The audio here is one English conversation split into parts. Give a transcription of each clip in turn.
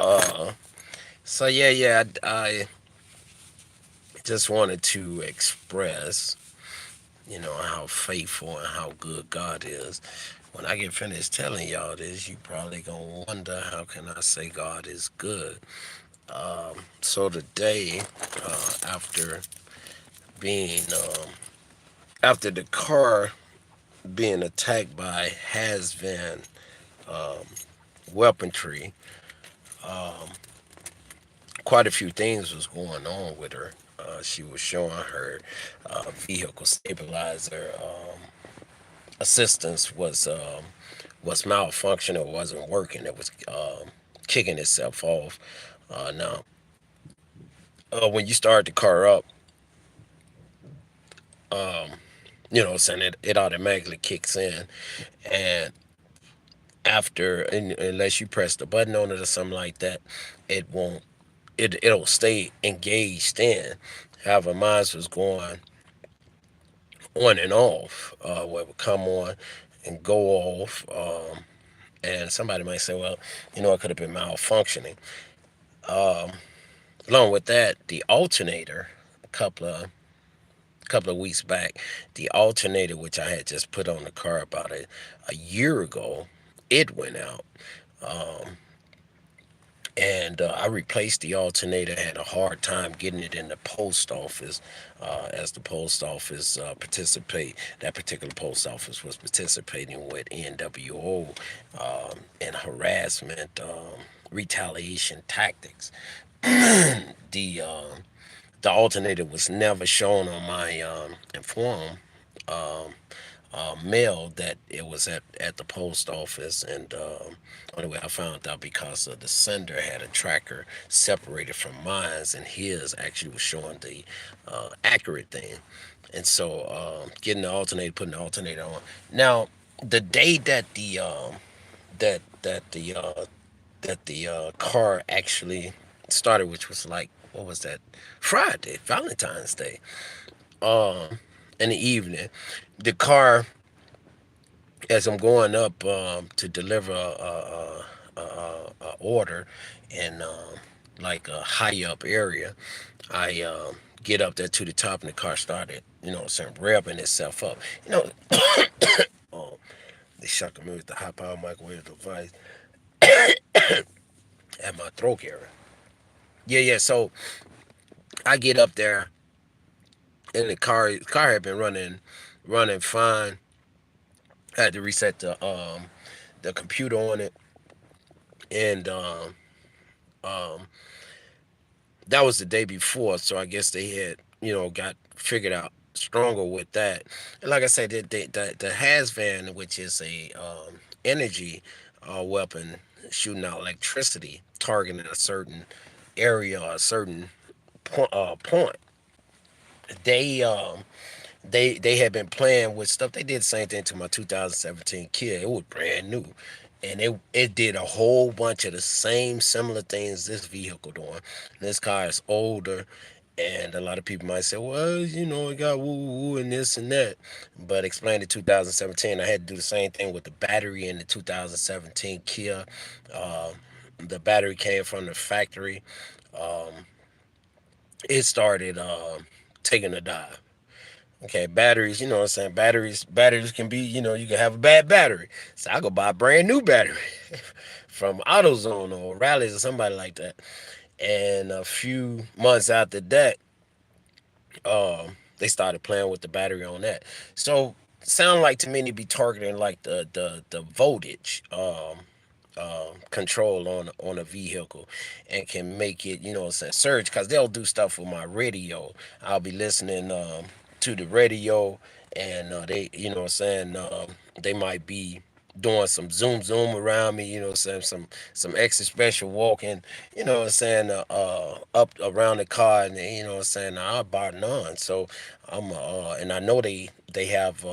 Uh, so I just wanted to express, how faithful and how good God is. When I get finished telling y'all this, you probably gonna wonder how can I say God is good. So today, after being after the car being attacked by has-been um, weaponry, quite a few things was going on with her. She was showing her vehicle stabilizer assistance was malfunctioning, or wasn't working. It was kicking itself off. Now, when you start the car up, um, saying it automatically kicks in, and unless you press the button on it or something like that, it won't. It'll stay engaged in. However, mine was going on and off, where it would come on and go off. And somebody might say, well, it could have been malfunctioning. Um, Along with that, the alternator, a couple of weeks back, the alternator which I had just put on the car about a year ago, it went out. Um, and I replaced the alternator. Had a hard time getting it in the post office, as the post office participate. That particular post office was participating with NWO and harassment, retaliation tactics. the the alternator was never shown on my inform um, mail that it was at the post office, and only way I found out because the sender had a tracker separated from mine, and his actually was showing the accurate thing. And so getting the alternator, putting the alternator on. Now, the day that the car actually started, which was like, what was that? Friday, Valentine's Day. Um, in the evening, the car, as I'm going up to deliver a order in like a high up area, I get up there to the top, and the car started, saying revving itself up. You know, oh, they shucking me with the high power microwave device at my throat area. Yeah. So I get up there, and the car had been running fine. I had to reset the computer on it, and um, that was the day before. So I guess they had got figured out stronger with that. And like I said, the has van, which is a energy weapon shooting out electricity, targeting a certain area or a certain point. They they had been playing with stuff. They did the same thing to my 2017 Kia. It was brand new, and it did a whole bunch of the same similar things this vehicle doing. And this car is older, and a lot of people might say, well, it got woo woo woo and this and that. But explain the 2017, I had to do the same thing with the battery in the 2017 Kia. Um, the battery came from the factory. Um, it started taking a dive. Okay, batteries, you know what I'm saying? Batteries can be, you can have a bad battery. So I go buy a brand new battery from AutoZone or Rallies or somebody like that. And a few months after that, they started playing with the battery on that. So sound like to me to be targeting like the voltage control on a vehicle, and can make it, what I'm saying, surge, because they'll do stuff with my radio. I'll be listening to the radio, and they, what I'm saying, they might be doing some zoom around me, what I'm saying, some extra special walking, what I'm saying, up around the car, and what I'm saying, I bar none. So I'm and I know they have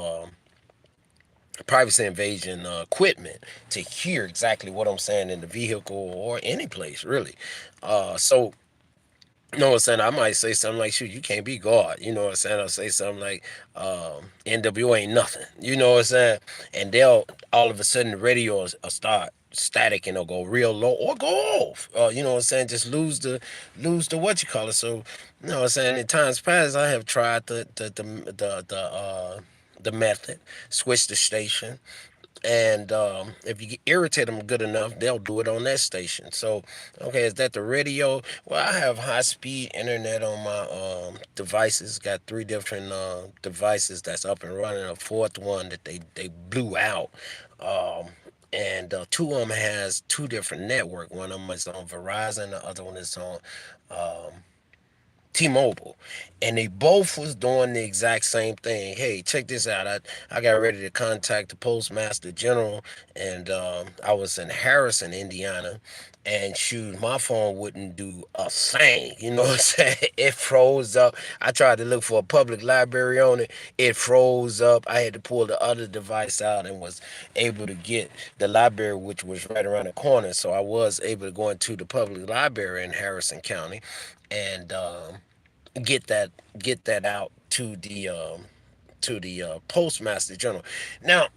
privacy invasion equipment to hear exactly what I'm saying in the vehicle or any place really. So you know what I'm saying? I might say something like, shoot, you can't be God. You know what I'm saying? I'll say something like, NWO ain't nothing. You know what I'm saying? And they'll, all of a sudden, the radio will start. static and it'll go real low or go off. You know what I'm saying? Just lose the what you call it. So you know what I'm saying? In times past, I have tried the method, switch the station, and if you irritate them good enough, they'll do it on that station. So, okay, is that the radio? Well, I have high speed internet on my devices. Got three different devices that's up and running. A fourth one that they blew out. Um, and two of them has two different network. One of them is on Verizon. The other one is on um, T-Mobile, and they both was doing the exact same thing. Hey, check this out. I got ready to contact the postmaster general, and I was in Harrison, Indiana, and shoot, my phone wouldn't do a thing. You know what I'm saying? It froze up. I tried to look for a public library on it. It froze up. I had to pull the other device out and was able to get the library, which was right around the corner. So I was able to go into the public library in Harrison County and get that get that out to the postmaster general. Now,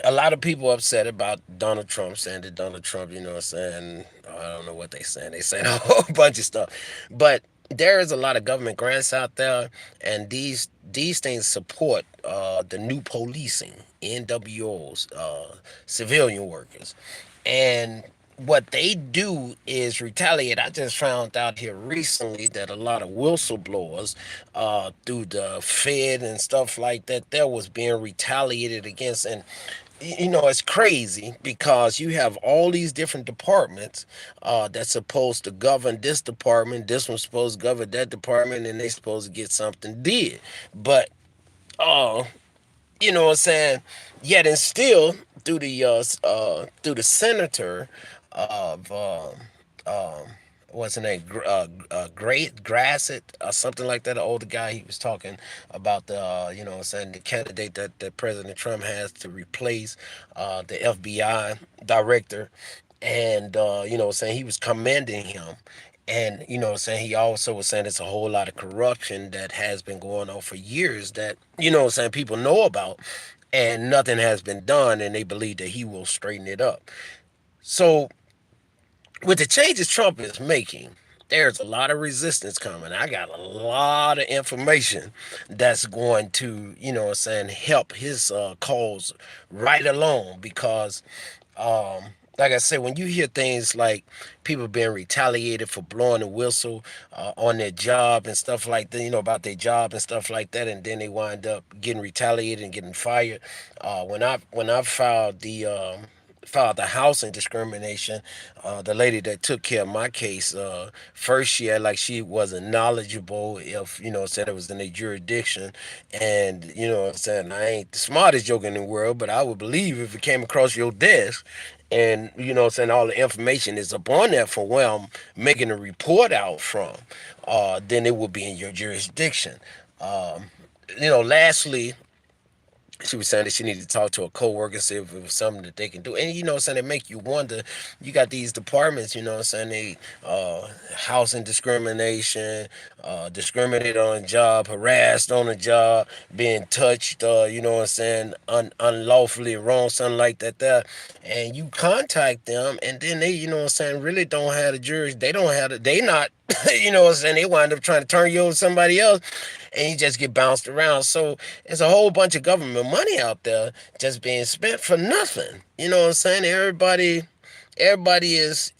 a lot of people upset about Donald Trump, saying that Donald Trump, you know what I'm saying, I don't know what they saying. They saying a whole bunch of stuff. But there is a lot of government grants out there, and these things support the new policing, NWOs, civilian workers. And what they do is retaliate. I just found out here recently that a lot of whistleblowers through the Fed and stuff like that, there was being retaliated against. And you know, it's crazy because you have all these different departments that's supposed to govern this department. This one's supposed to govern that department, and they supposed to get something did. But uh, you know what I'm saying? Yet and still, through the senator of um, what's his name, Great Grassett or something like that, an older guy. He was talking about the you know what I'm saying, the candidate that President Trump has to replace the FBI director, and you know what I'm saying, he was commending him. And you know what I'm saying, he also was saying it's a whole lot of corruption that has been going on for years that, you know what I'm saying, people know about, and nothing has been done, and they believe that he will straighten it up. So with the changes Trump is making, there's a lot of resistance coming. I got a lot of information that's going to, you know what I'm saying, help his cause right along because um like I said, when you hear things like people being retaliated for blowing the whistle on their job and stuff like that, you know, about their job and stuff like that, and then they wind up getting retaliated and getting fired. When I filed the housing discrimination, the lady that took care of my case, first she had like she wasn't knowledgeable if, you know, said it was in their jurisdiction. And, you know what I'm saying, I ain't the smartest joke in the world, but I would believe if it came across your desk and, you know what I'm saying, all the information is up on there from where I'm making a report out from, then it would be in your jurisdiction. Um, Lastly, she was saying that she needed to talk to a coworker, see if it was something that they can do. And you know what I'm saying, they make you wonder. You got these departments, you know what I'm saying, they housing discrimination, discriminated on a job, harassed on a job, being touched, you know what I'm saying, unlawfully wrong, something like that there. And you contact them and then they, you know what I'm saying, really don't have the jury. They don't have the, they not you know what I'm saying, they wind up trying to turn you over to somebody else and you just get bounced around. So there's a whole bunch of government money out there just being spent for nothing. You know what I'm saying? Everybody is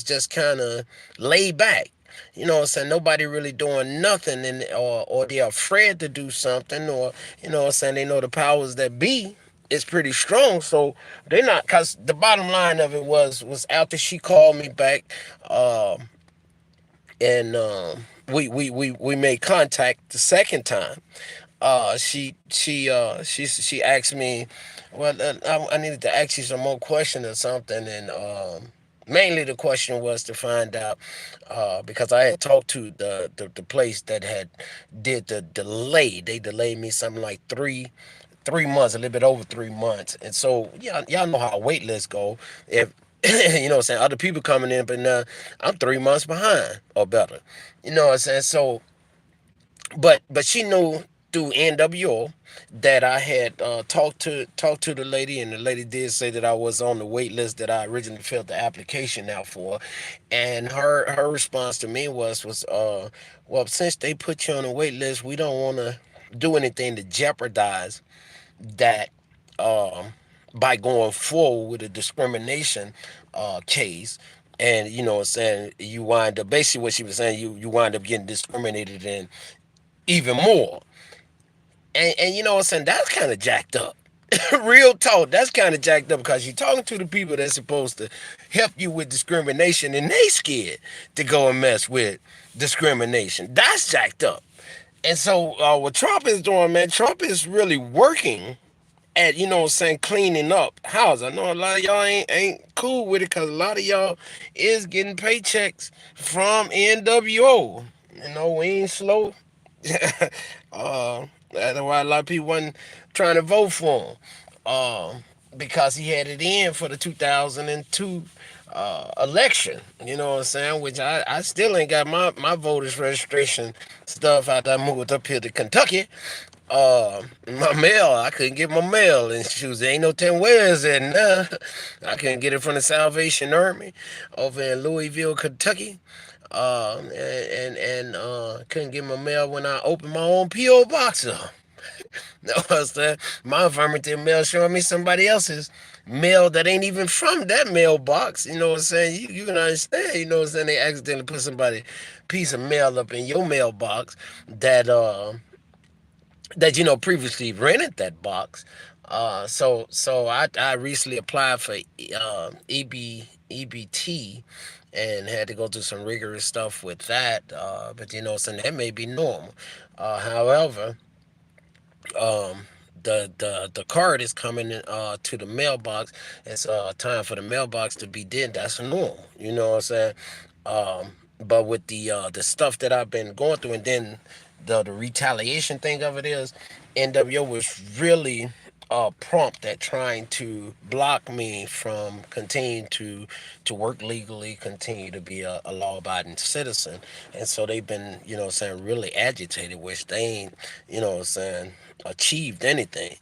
just kind of laid back. You know what I'm saying? Nobody really doing nothing, and or they're afraid to do something, or you know what I'm saying, they know the powers that be is pretty strong, so they're not. Cause the bottom line of it was after she called me back, and we made contact the second time. She asked me, well, I needed to ask you some more questions or something, and mainly the question was to find out because I had talked to the place that had did the delay. They delayed me something like 3 months, a little bit over 3 months, and so yeah, y'all know how wait lists go. If you know what I'm saying, other people coming in, but now I'm 3 months behind or better. You know what I'm saying? So but she knew through NWO that I had talked to the lady, and the lady did say that I was on the wait list that I originally filled the application out for, and her response to me was well, since they put you on the wait list, we don't want to do anything to jeopardize that um, by going forward with a discrimination case. And you know what I'm saying, you wind up basically what she was saying, you wind up getting discriminated in even more. And you know what I'm saying, that's kind of jacked up. Real talk, that's kind of jacked up because you're talking to the people that's supposed to help you with discrimination, and they scared to go and mess with discrimination. That's jacked up. And so what Trump is doing, man, Trump is really working at, you know what I'm saying, cleaning up house. I know a lot of y'all ain't cool with it because a lot of y'all is getting paychecks from NWO. You know, we ain't slow. That's why a lot of people wasn't trying to vote for him. Because he had it in for the 2002 election. You know what I'm saying? Which I still ain't got my voters registration stuff after I moved up here to Kentucky. My mail, I couldn't get my mail, and shoes, there ain't no 10 where's it now. I couldn't get it from the Salvation Army over in Louisville, Kentucky. And couldn't get my mail when I opened my own P.O. box up. No, what's that? My affirmative mail showing me somebody else's mail that ain't even from that mailbox. You know what I'm saying? You can understand, you know what I'm saying? They accidentally put somebody piece of mail up in your mailbox that that previously rented that box. So I recently applied for EBT and had to go through some rigorous stuff with that. But so that may be normal. However, um, the card is coming to the mailbox. It's time for the mailbox to be did. That's normal. You know what I'm saying? But with the stuff that I've been going through, and then the retaliation thing of it is, NWO was really prompt at trying to block me from continuing to work legally, continue to be a law-abiding citizen. And so they've been, saying, really agitated, which they ain't, saying, achieved anything.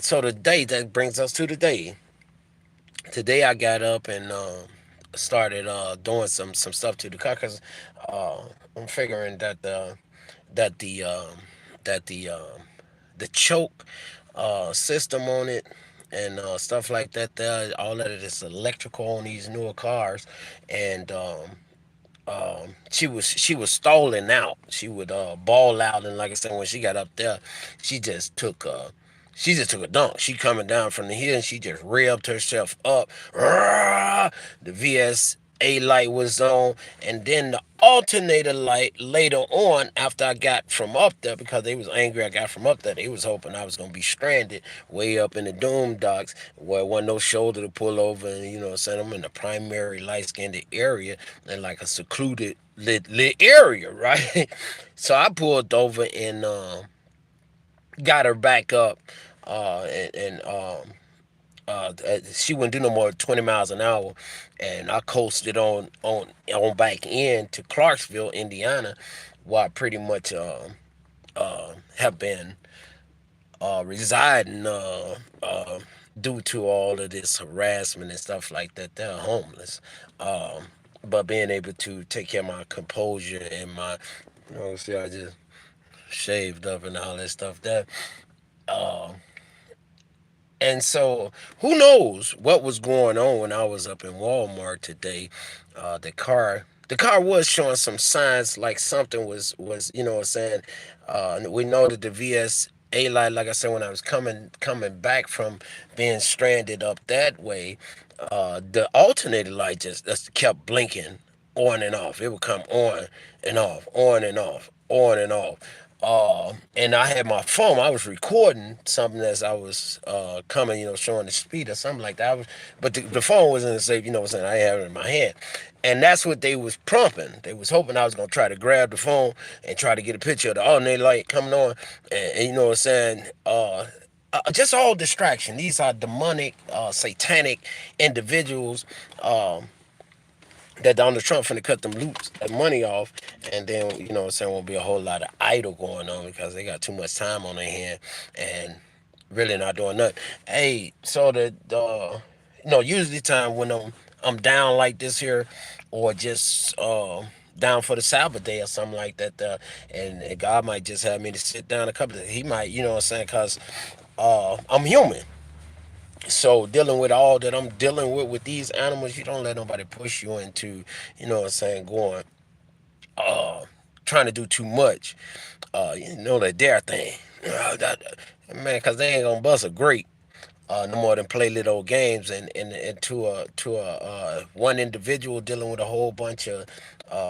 So today, that brings us to today. Today I got up and started doing some stuff to the car because uh, I'm figuring that the that the choke system on it and stuff like that. There, all of it is electrical on these newer cars, and she was stalling out. She would ball out, and like I said, when she got up there, she just took a she just took a dunk. She coming down from the hill, and she just revved herself up. Rah! The VSA light was on, and then the alternator light later on after I got from up there, because they was angry I got from up there. They was hoping I was gonna be stranded way up in the doom docks where wasn't no shoulder to pull over, and send them in the primary light skinned area in like a secluded lit area, right? So I pulled over and got her back up, and she wouldn't do no more than 20 miles an hour, and I coasted on back in to Clarksville, Indiana, where I pretty much have been residing due to all of this harassment and stuff like that. They're homeless. Um, but being able to take care of my composure and my, see, I just shaved up and all that stuff. Uh, and so, who knows what was going on when I was up in Walmart today? The car was showing some signs like something was what I'm saying. We know that the VSA light, like I said, when I was coming back from being stranded up that way, the alternator light just kept blinking on and off. It would come on and off, on and off, on and off. And I had my phone. I was recording something as I was coming, showing the speed or something like that. But the phone was in the safe, what I'm saying. I had it in my hand, and that's what they was prompting. They was hoping I was gonna try to grab the phone and try to get a picture of the alternator light coming on, and you know what I'm saying. Just all distraction. These are demonic, satanic individuals. that Donald Trump finna cut them loops that money off, and then what I'm saying, won't be a whole lot of idle going on because they got too much time on their hand and really not doing nothing. Hey, so usually time when I'm down like this here, or just down for the Sabbath day or something like that, and God might just have me to sit down a couple of, he might, what I'm saying, cause I'm human. So dealing with all that I'm dealing with these animals, you don't let nobody push you into, what I'm saying, going uh trying to do too much. That dare thing. Man, because they ain't gonna bust a grape no more than play little old games, and to a one individual dealing with a whole bunch of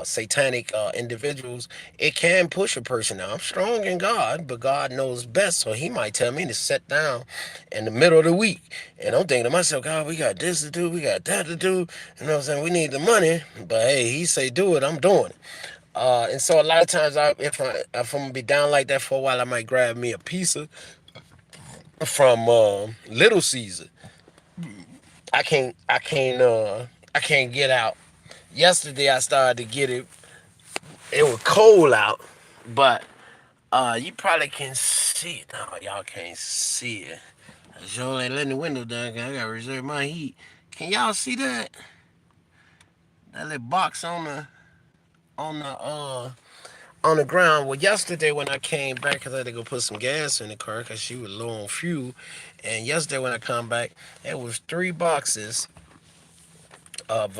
satanic individuals, it can push a person out. I'm strong in God, but God knows best, so He might tell me to sit down in the middle of the week, and I'm thinking to myself, God, we got this to do, we got that to do. You know what I'm saying? We need the money, but hey, He say do it, I'm doing it. And so a lot of times, if I'm gonna be down like that for a while, I might grab me a pizza from Little Caesar. I can't get out. Yesterday I started to get it. It was cold out, but you probably can see it. No, y'all can't see it. I sure ain't letting the window down. I gotta reserve my heat. Can y'all see that? That little box on the uh on the ground. Well, yesterday when I came back, because I had to go put some gas in the car because she was low on fuel, and yesterday when I come back, it was 3 boxes of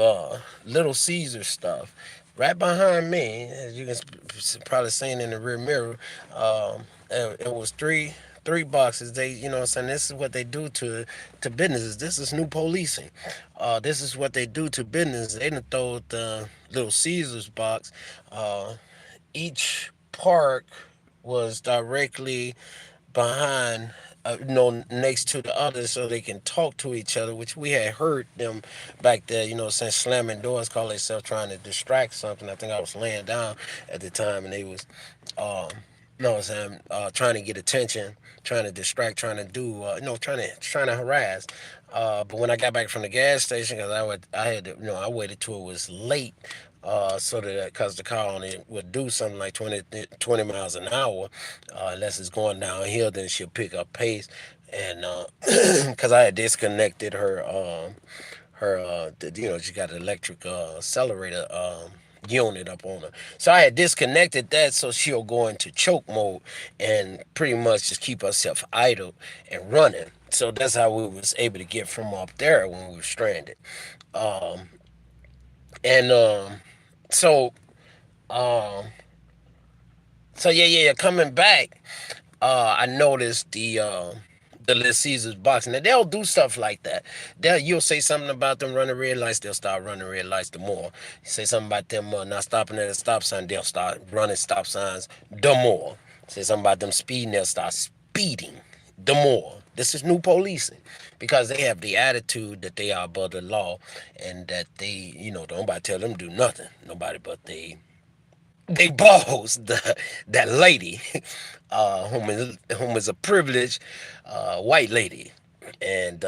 Little Caesar stuff. Right behind me, as you can probably seen in the rear mirror, it was three boxes. They, what I'm saying, this is what they do to businesses. This is new policing. This is what they do to business. They done throw the Little Caesars box. Each park was directly behind, next to the others, so they can talk to each other, which we had heard them back there, since slamming doors, call themselves trying to distract something. I think I was laying down at the time, and they was um no, I'm saying, trying to get attention, trying to distract, trying to do, trying to harass. But when I got back from the gas station, because I had to, I waited till it was late, so that because the car only would do something like 20 miles an hour, unless it's going downhill, then she'll pick up pace. And because I had disconnected she got an electric accelerator unit up on her. So I had disconnected that so she'll go into choke mode and pretty much just keep herself idle and running. So that's how we was able to get from up there when we were stranded. Um, and so um, so yeah. Coming back, I noticed the Little Caesars box. Now they'll do stuff like that. You'll say something about them running red lights, they'll start running red lights the more. You say something about them not stopping at a stop sign, they'll start running stop signs the more. Say something about them speeding, they'll start speeding the more. This is new policing because they have the attitude that they are above the law and that don't nobody tell them to do nothing. Nobody but they balls that lady, whom is a privileged white lady. And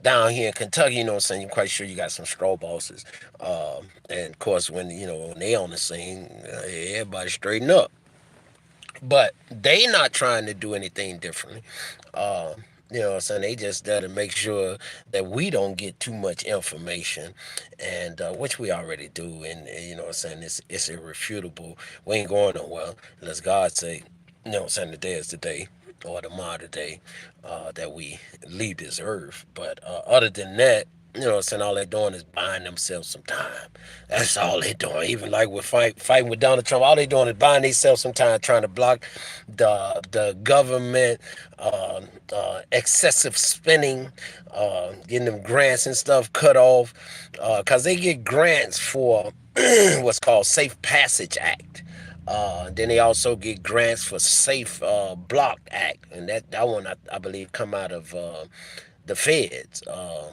down here in Kentucky, what I'm saying, you're quite sure you got some straw bosses. And of course, when they on the scene, everybody straighten up. But they not trying to do anything differently. What I'm saying, they just there to make sure that we don't get too much information, and which we already do. And what I'm saying, it's irrefutable. We ain't going nowhere unless God say, what I'm saying, today is the day or tomorrow today that we leave this earth. But other than that, what I'm saying, all they're doing is buying themselves some time. That's all they're doing. Even like with fighting with Donald Trump, all they're doing is buying themselves some time, trying to block the government, excessive spending, getting them grants and stuff cut off, because they get grants for what's called Safe Passage Act. Then they also get grants for Safe Block Act, and that one I believe come out of the feds. Uh,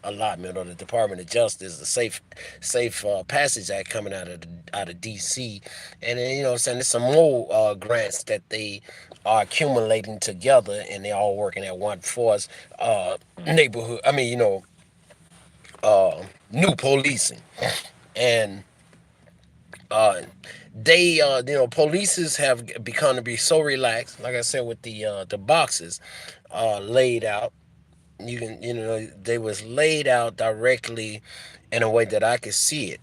Allotment or the Department of Justice, the Safe Passage Act coming out of D.C. And then what I'm saying, there's some more grants that they are accumulating together, and they're all working at one force neighborhood. I mean, new policing. And uh, polices have become to be so relaxed. Like I said, with the boxes laid out, they was laid out directly in a way that I could see it.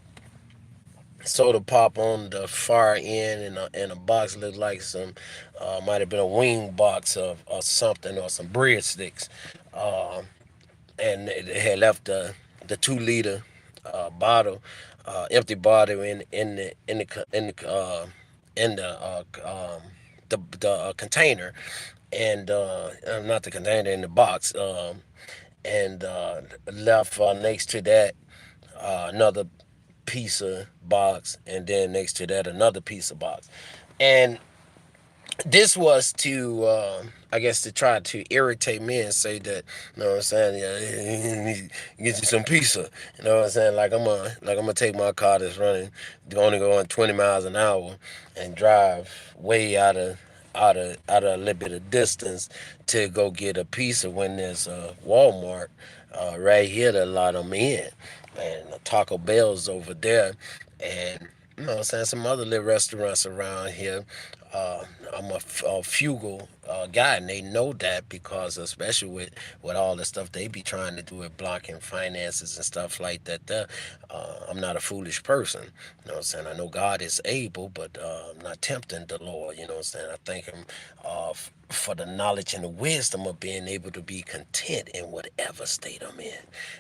So to pop on the far end, and a box looked like some, might have been a wing box of or something, or some breadsticks. Uh, and they had left the 2 liter bottle, empty bottle in the container, and not the container, in the box, and left next to that another piece of box, and then next to that another piece of box. And this was to, I guess, to try to irritate me and say that, you know what I'm saying, yeah, get you some pizza. You know what I'm saying? Like I'm gonna take my car that's running, only going 20 miles an hour, and drive way out of a little bit of distance to go get a pizza when there's a Walmart right here to lot them in, and Taco Bell's over there, and you know what I'm saying, some other little restaurants around here. Uh, I'm a frugal guy, and they know that, because especially with all the stuff they be trying to do with blocking finances and stuff like that. I'm not a foolish person. You know what I'm saying? I know God is able, but I'm not tempting the Lord. You know what I'm saying? I thank Him for the knowledge and the wisdom of being able to be content in whatever state I'm in.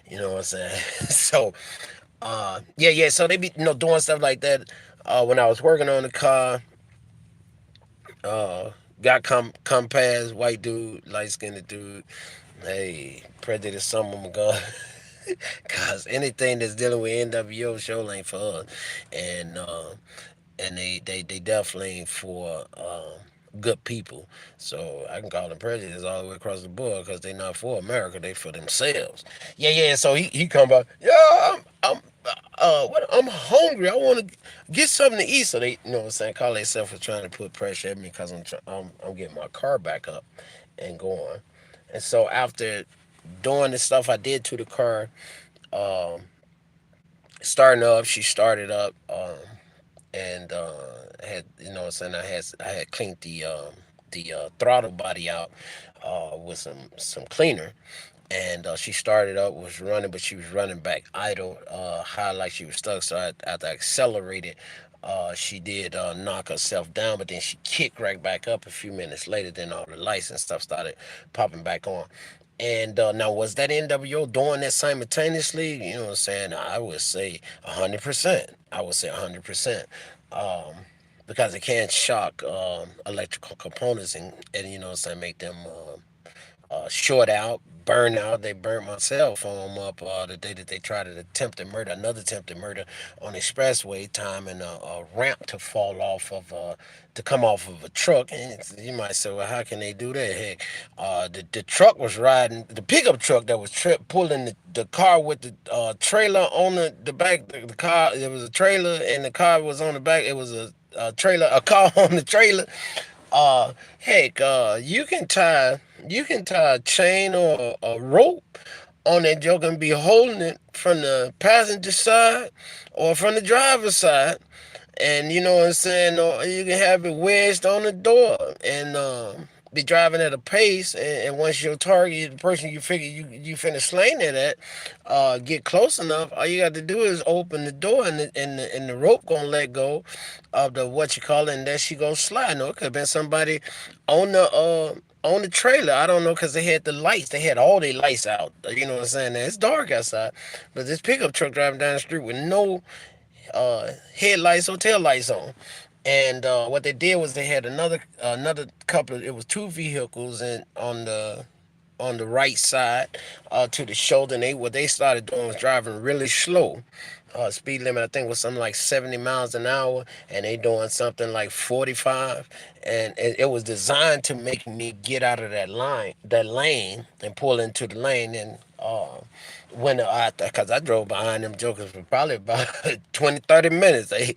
You know what I'm saying? So, yeah. So they be, doing stuff like that. When I was working on the car, uh, got come past, white dude, light skinned dude. Hey, prejudice, some of them gone. Cause anything that's dealing with NWO show ain't for us, and they definitely ain't for good people. So I can call them prejudice all the way across the board, because they not for America, they for themselves. Yeah. So he come by, yeah, I'm hungry. I want to get something to eat. So they, you know what I'm saying, call themselves for trying to put pressure at me, because I'm getting my car back up and going. And so after doing the stuff I did to the car, um, starting up, she started up, and had, you know what I'm saying, I had cleaned the throttle body out with some cleaner, and she started up, was running, but she was running back idle, high, like she was stuck. So after I accelerated, she did knock herself down, but then she kicked right back up a few minutes later. Then all the lights and stuff started popping back on. And now, was that NWO doing that simultaneously? You know what I'm saying? I would say 100%. I would say 100%. Um, because it can shock electrical components, and you know what I'm saying, make them short out, burn out. They burnt my cell phone up the day that they tried to another attempted murder on expressway time, and a ramp to fall off of, to come off of a truck. And you might say, well, how can they do that? Heck, the truck was riding, the pickup truck that was pulling the car with the trailer on the back. The car, there was a trailer, and the car was on the back. It was a trailer, a car on the trailer. Heck, you can tie a chain or a rope on that joke and be holding it from the passenger side or from the driver's side, and you know what I'm saying, or you can have it wedged on the door, and be driving at a pace, and once your target, the person you figure you finna slang it at, get close enough, all you got to do is open the door, and the rope gonna let go of the, what you call it, and there she goes sliding. No, it could have been somebody on the trailer. I don't know, because they had the lights. They had all their lights out. You know what I'm saying? Now, it's dark outside, but this pickup truck driving down the street with no headlights or tail lights on. And what they did was they had another couple of, it was two vehicles in on the right side to the shoulder. And what they started doing was driving really slow. Speed limit, I think, was something like 70 miles an hour, and they doing something like 45. And it was designed to make me get out of that lane, and pull into the lane. And when because I drove behind them jokers for probably about 20, 30 minutes. You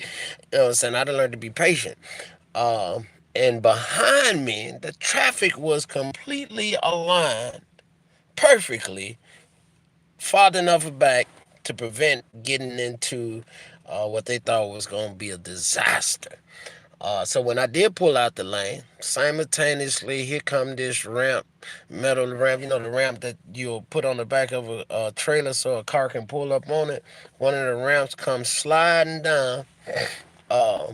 know what I'm saying? I had to learn to be patient. And behind me, the traffic was completely aligned perfectly, far enough back to prevent getting into what they thought was going to be a disaster. So when I did pull out the lane, simultaneously here come this ramp, metal ramp. You know the ramp that you'll put on the back of a trailer so a car can pull up on it. One of the ramps comes sliding down, uh,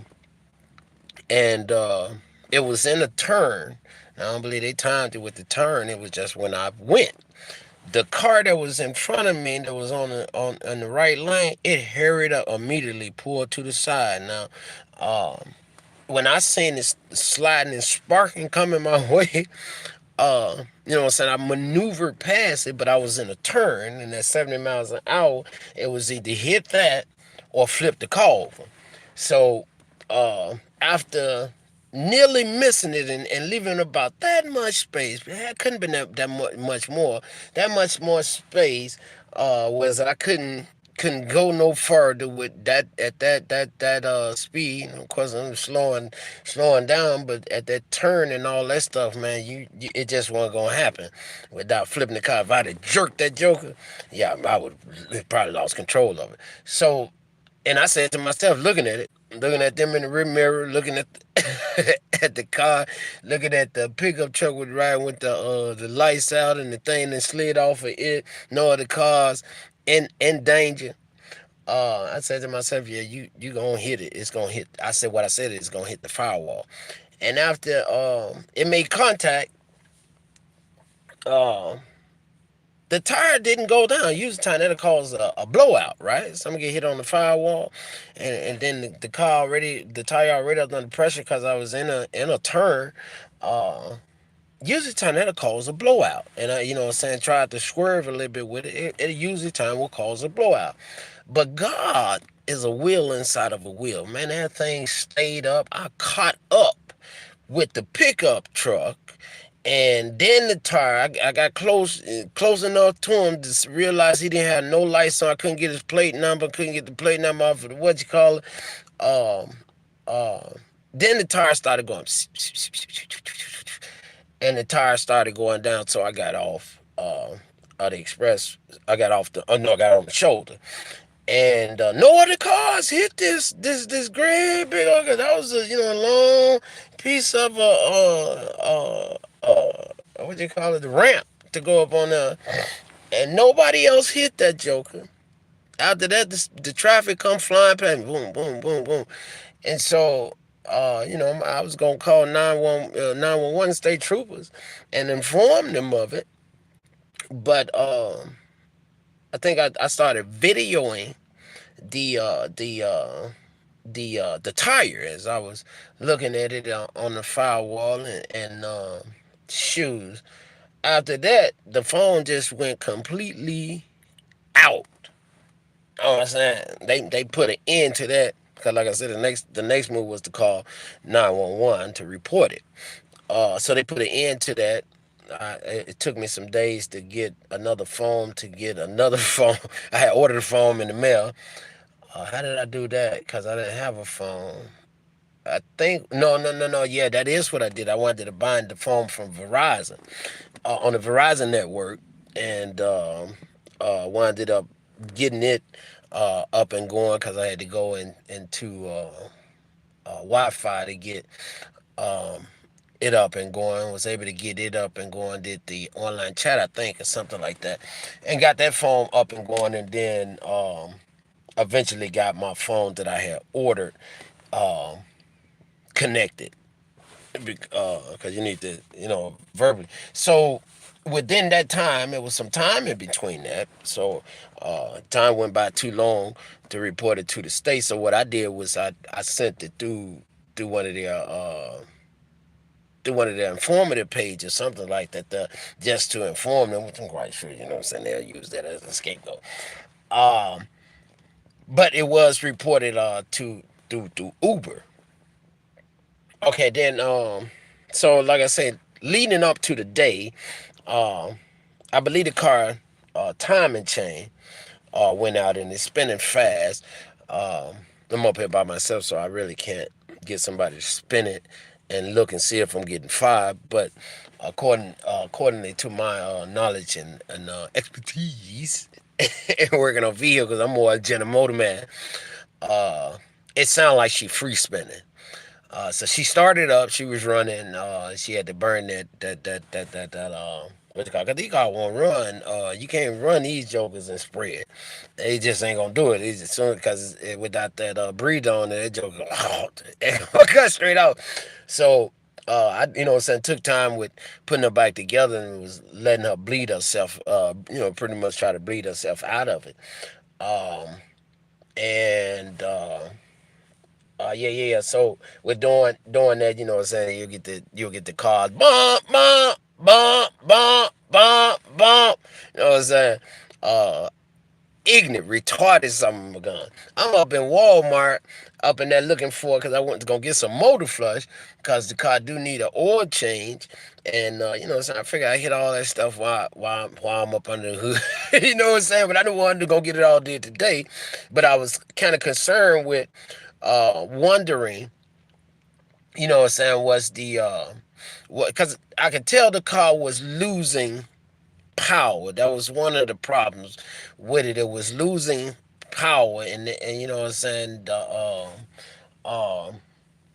and it was in a turn. Now, I don't believe they timed it with the turn. It was just when I went. The car that was in front of me that was on the right lane, it hurried up immediately, pulled to the side. Now, when I seen this sliding and sparking coming my way, you know what I'm saying, I maneuvered past it, but I was in a turn, and at 70 miles an hour, it was either hit that or flip the car over. So after nearly missing it and leaving about that much space, it couldn't have been that much more space, was I couldn't go no further with that at that speed. Of course, I'm slowing down, but at that turn and all that stuff, man, it just wasn't gonna happen without flipping the car. If I'd have jerked that joker, yeah, I would probably lost control of it. So, and I said to myself, looking at them in the rear mirror, looking at at the car, looking at the pickup truck was riding with the lights out and the thing that slid off of it, no other cars in danger. I said to myself, yeah, you gonna hit it. It's gonna hit. I said what I said. It's gonna hit the firewall. And after it made contact, uh, the tire didn't go down. Usually, time that'll cause a blowout, right? Someone get hit on the firewall, and then the tire already up under pressure because I was in a turn. Uh, Usually, time that'll cause a blowout, and I, you know, what I'm saying, tried to swerve a little bit with it. It usually time will cause a blowout, but God is a wheel inside of a wheel. Man, that thing stayed up. I caught up with the pickup truck, and then the tire. I got close enough to him to realize he didn't have no lights, so I couldn't get his plate number. Couldn't get the plate number off of the what you call it. Um, uh, then the tire started going, and the tire started going down. So I got off the express. I got off the. Oh no, I got on the shoulder, and no other cars hit this great big. Okay, that was a long piece of what do you call it, the ramp to go up on the, and nobody else hit that joker. After that, the traffic come flying past me, boom, boom, boom, boom, and so. I was gonna call 911 state troopers and inform them of it, but I started videoing the uh the uh the tire as I was looking at it on the firewall and shoes. After that, the phone just went completely out. Oh, I'm saying they put an end to that because, like I said, the next move was to call 911 to report it. So they put an end to that. It took me some days to get another phone. I had ordered a phone in the mail. How did I do that? Because I didn't have a phone. I think no, no, no, no. Yeah, that is what I did. I wanted to buy the phone from Verizon on the Verizon network, and wound up getting it up and going because I had to go into Wi-Fi to get um, it up and going. Was able to get it up and going. Did the online chat, I think, or something like that, and got that phone up and going, and then eventually got my phone that I had ordered um, connected because you need to, verbally. So within that time, it was some time in between that. So time went by too long to report it to the state. So what I did was I sent it through one of their informative pages, something like that, just to inform them, which I'm quite sure, what I'm saying, they'll use that as a scapegoat. Um, but it was reported to through Uber. Okay, then so like I said, leading up to the day, um, I believe the car timing chain went out and it's spinning fast. Um, I'm up here by myself, so I really can't get somebody to spin it and look and see if I'm getting fired. But accordingly to my knowledge and expertise, and working on vehicles. I'm more a general motor man. Uh, it sounded like she free spinning. So she started up. She was running. She had to burn that. What you call? Cause these cars won't run. You can't run these jokers and spread. They just ain't gonna do it. It's just soon because without that breathe on it, that joker cut straight out. So I, what I'm saying, took time with putting her back together and was letting her bleed herself. Pretty much try to bleed herself out of it. Um, and yeah, yeah, yeah. So we're doing that, you know what I'm saying? You'll get the cars bump, bump, bump, bump, bump, bump. You know what I'm saying? Uh Ignorant, retarded some of them gun. I'm up in Walmart up in there looking for because I went to go get some motor flush because the car do need an oil change. And so I figure I hit all that stuff while I'm up under the hood. You know what I'm saying? But I didn't want to go get it all did today. But I was kind of concerned with wondering, you know what I'm saying, was the what, because I could tell the car was losing power. That was one of the problems with it. It was losing power, and you know what I'm saying.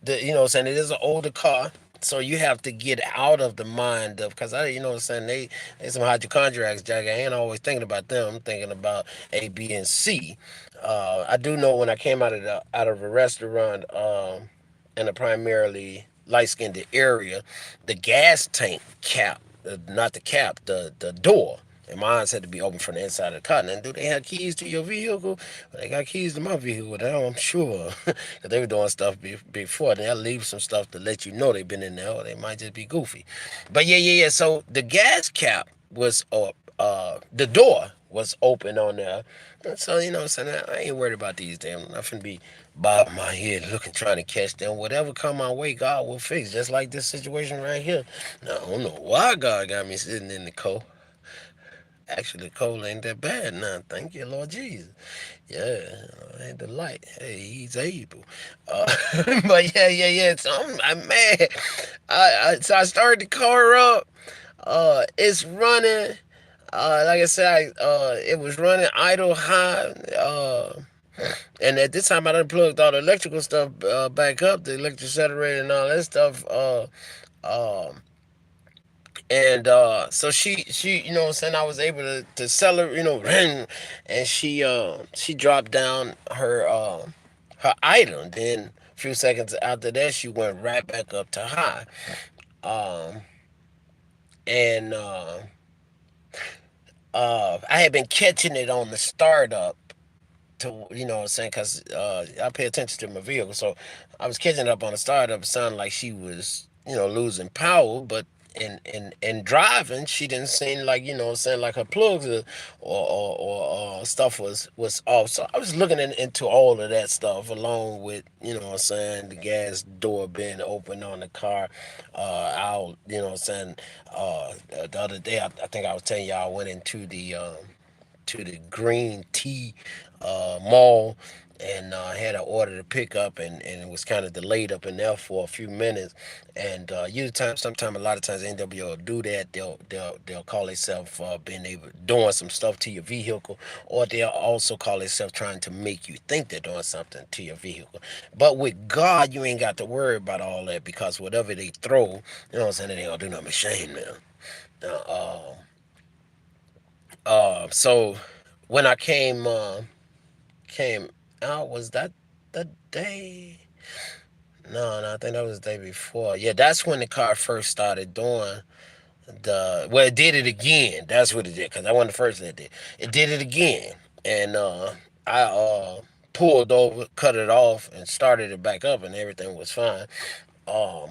You know what I'm saying. It is an older car, so you have to get out of the mind of because you know what I'm saying. They some hypochondriacs, Jack. I ain't always thinking about them. I'm thinking about A, B, and C. I do know when I came out of a restaurant in a primarily light skinned area, the gas tank cap, not the cap, the door. And mine had to be open from the inside of the car. And do they have keys to your vehicle? Well, they got keys to my vehicle now, I'm sure. Because they were doing stuff before. They'll leave some stuff to let you know they've been in there, or they might just be goofy. But yeah, yeah, yeah. So the gas cap was up. The door was open on there. And so, you know what I'm saying? I ain't worried about these damn. Nothing be bobbing my head looking, trying to catch them. Whatever come my way, God will fix. Just like this situation right here. Now, I don't know why God got me sitting in the cold. Actually, the cold ain't that bad now. Thank you, Lord Jesus. Yeah, ain't the light. Hey, he's able. Uh, but yeah, yeah, yeah. So I'm mad. So I started the car up. It's running. Like I said, it was running idle high. And at this time, I done plugged all the electrical stuff back up, the electric separator and all that stuff. Um, and so she you know what I'm saying, I was able to sell her, and she dropped down her item. Then a few seconds after that she went right back up to high. um and I had been catching it on the startup to, you know what I'm saying, because I pay attention to my vehicle. So I was catching up on the startup. It sounded like she was, losing power, but in driving, she didn't seem like, you know what I'm saying, like her plugs or stuff was off. So I was looking into all of that stuff along with, you know what I'm saying, the gas door being open on the car. You know what I'm saying, the other day, I think I was telling y'all I went into the green tea mall and had an order to pick up, and it was kind of delayed up in there for a few minutes. And sometime a lot of times NWO will do that. They'll call themselves being able doing some stuff to your vehicle, or they'll also call themselves trying to make you think they're doing something to your vehicle. But with God, you ain't got to worry about all that because whatever they throw, you know what I'm saying, they ain't gonna do nothing but shame them. Uh, so when I came out, was that the day? No, no, I think that was the day before. Yeah, that's when the car first started doing it did it again. That's what it did, because I wasn't the first that did. It did it again. And I pulled over, cut it off, and started it back up, and everything was fine. Um,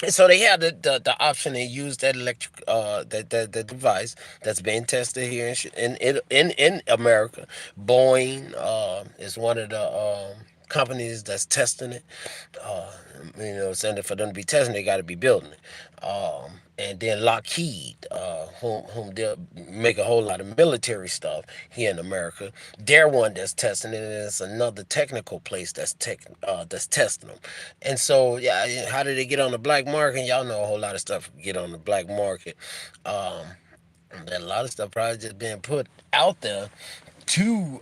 and so they had the option to use that electric the device that's being tested here in America. Boeing is one of the companies that's testing it. Uh, saying for them to be testing, they got to be building it. And then Lockheed, whom they make a whole lot of military stuff here in America, they're one that's testing it, and it's another technical place that's testing them. And so, how did they get on the black market? Y'all know a whole lot of stuff get on the black market. Um, That a lot of stuff probably just being put out there to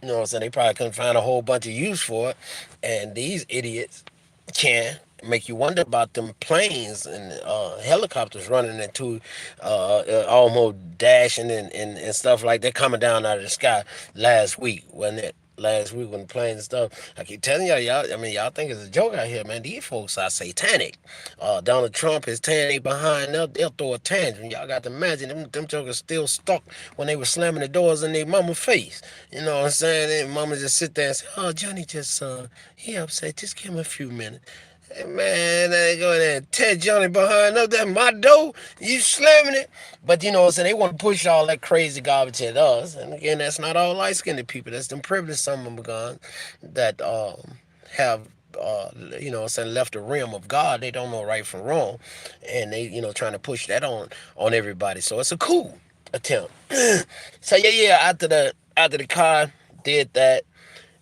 you know what I'm saying, they probably couldn't find a whole bunch of use for it. And these idiots can make you wonder about them planes and helicopters running into almost dashing and stuff like that coming down out of the sky last week, wasn't it? Last week when the planes and stuff. I keep telling y'all, I mean, y'all think it's a joke out here, man. These folks are satanic. Donald Trump is tearing behind, they'll throw a tantrum. Y'all got to imagine them jokers still stuck when they were slamming the doors in their mama face. You know what I'm saying? And mama just sit there and say, "Oh, Johnny just he upset. Just give him a few minutes." Hey, man, they go in there and tear Johnny behind up. That my door. You slamming it. But you know what I'm saying? They want to push all that crazy garbage at us. And again, that's not all light skinned people. That's them privileged some of them gone that have you know what I'm saying, left the realm of God. They don't know right from wrong. And they, you know, trying to push that on everybody. So it's a cool attempt. So yeah, after the car did that,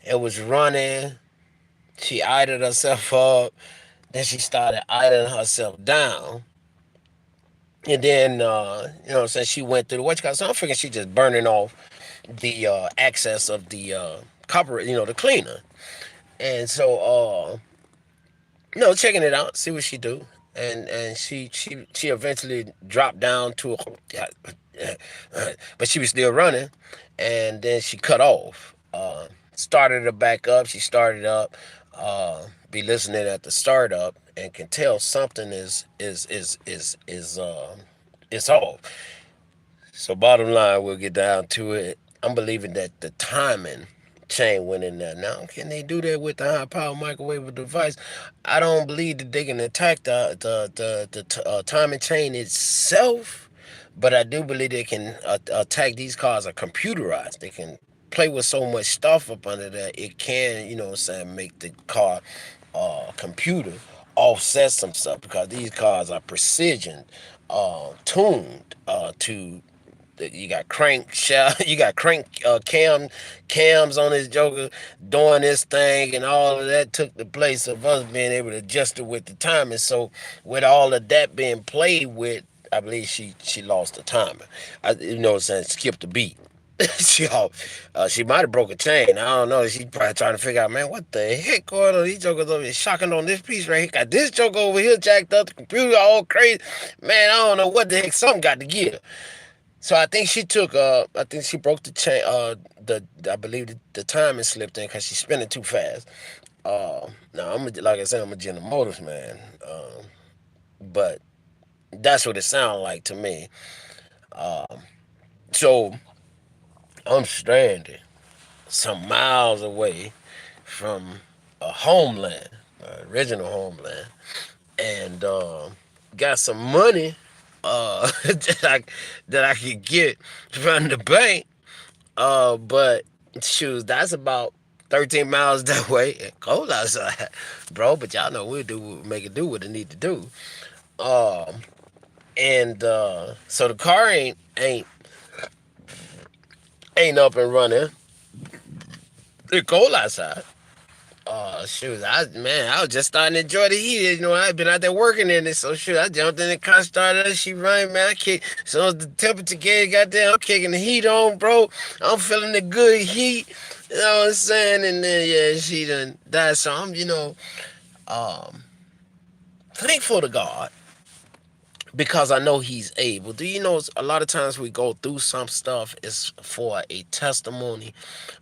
it was running. She idled herself up. Then she started idling herself down. And then, you know what I'm saying, she went through the what you So I'm figuring she just burning off the access of the copper, you know, the cleaner. And so, you know, checking it out, see what she do. And she eventually dropped down to but she was still running. And then she cut off. Started her back up. She started up. Be listening at the startup and can tell something is off. So bottom line, we'll get down to it. I'm believing that the timing chain went in there. Now, can they do that with the high power microwave device? I don't believe that they can attack the timing chain itself, but I do believe they can attack these cars are computerized. They can play with so much stuff up under there. It can, you know what I'm saying, make the car computer offset some stuff because these cars are precision tuned to you got crank shaft, you got crank cams on this joker doing this thing, and all of that took the place of us being able to adjust it with the timing. So with all of that being played with, I believe she lost the timer. You know what I'm saying? Skipped the beat. She might have broke a chain. I don't know. She probably trying to figure out, man, what the heck going on? These jokers over here shocking on this piece right here. Got this joker over here jacked up. The computer all crazy. Man, I don't know what the heck. Something got to give. So I think she took I think she broke the chain I believe the timing slipped in because she's spinning too fast. Now like I said, I'm a General Motors man. But that's what it sounded like to me. So I'm stranded some miles away from a homeland, original homeland, and got some money that I could get from the bank. But shoes, that's about 13 miles that way. And cold outside, bro. But y'all know we'll make it do what it need to do. Um, and so the car ain't up and running. It's cold outside. Shoot, I was just starting to enjoy the heat. You know, I've been out there working in it, so shoot, I jumped in the car, started her, she running, man. I kick. As soon as the temperature gauge got there, I'm kicking the heat on, bro. I'm feeling the good heat. You know what I'm saying? And then yeah, she done died. So I'm, um, thankful to God because I know He's able. Do you know a lot of times we go through some stuff is for a testimony,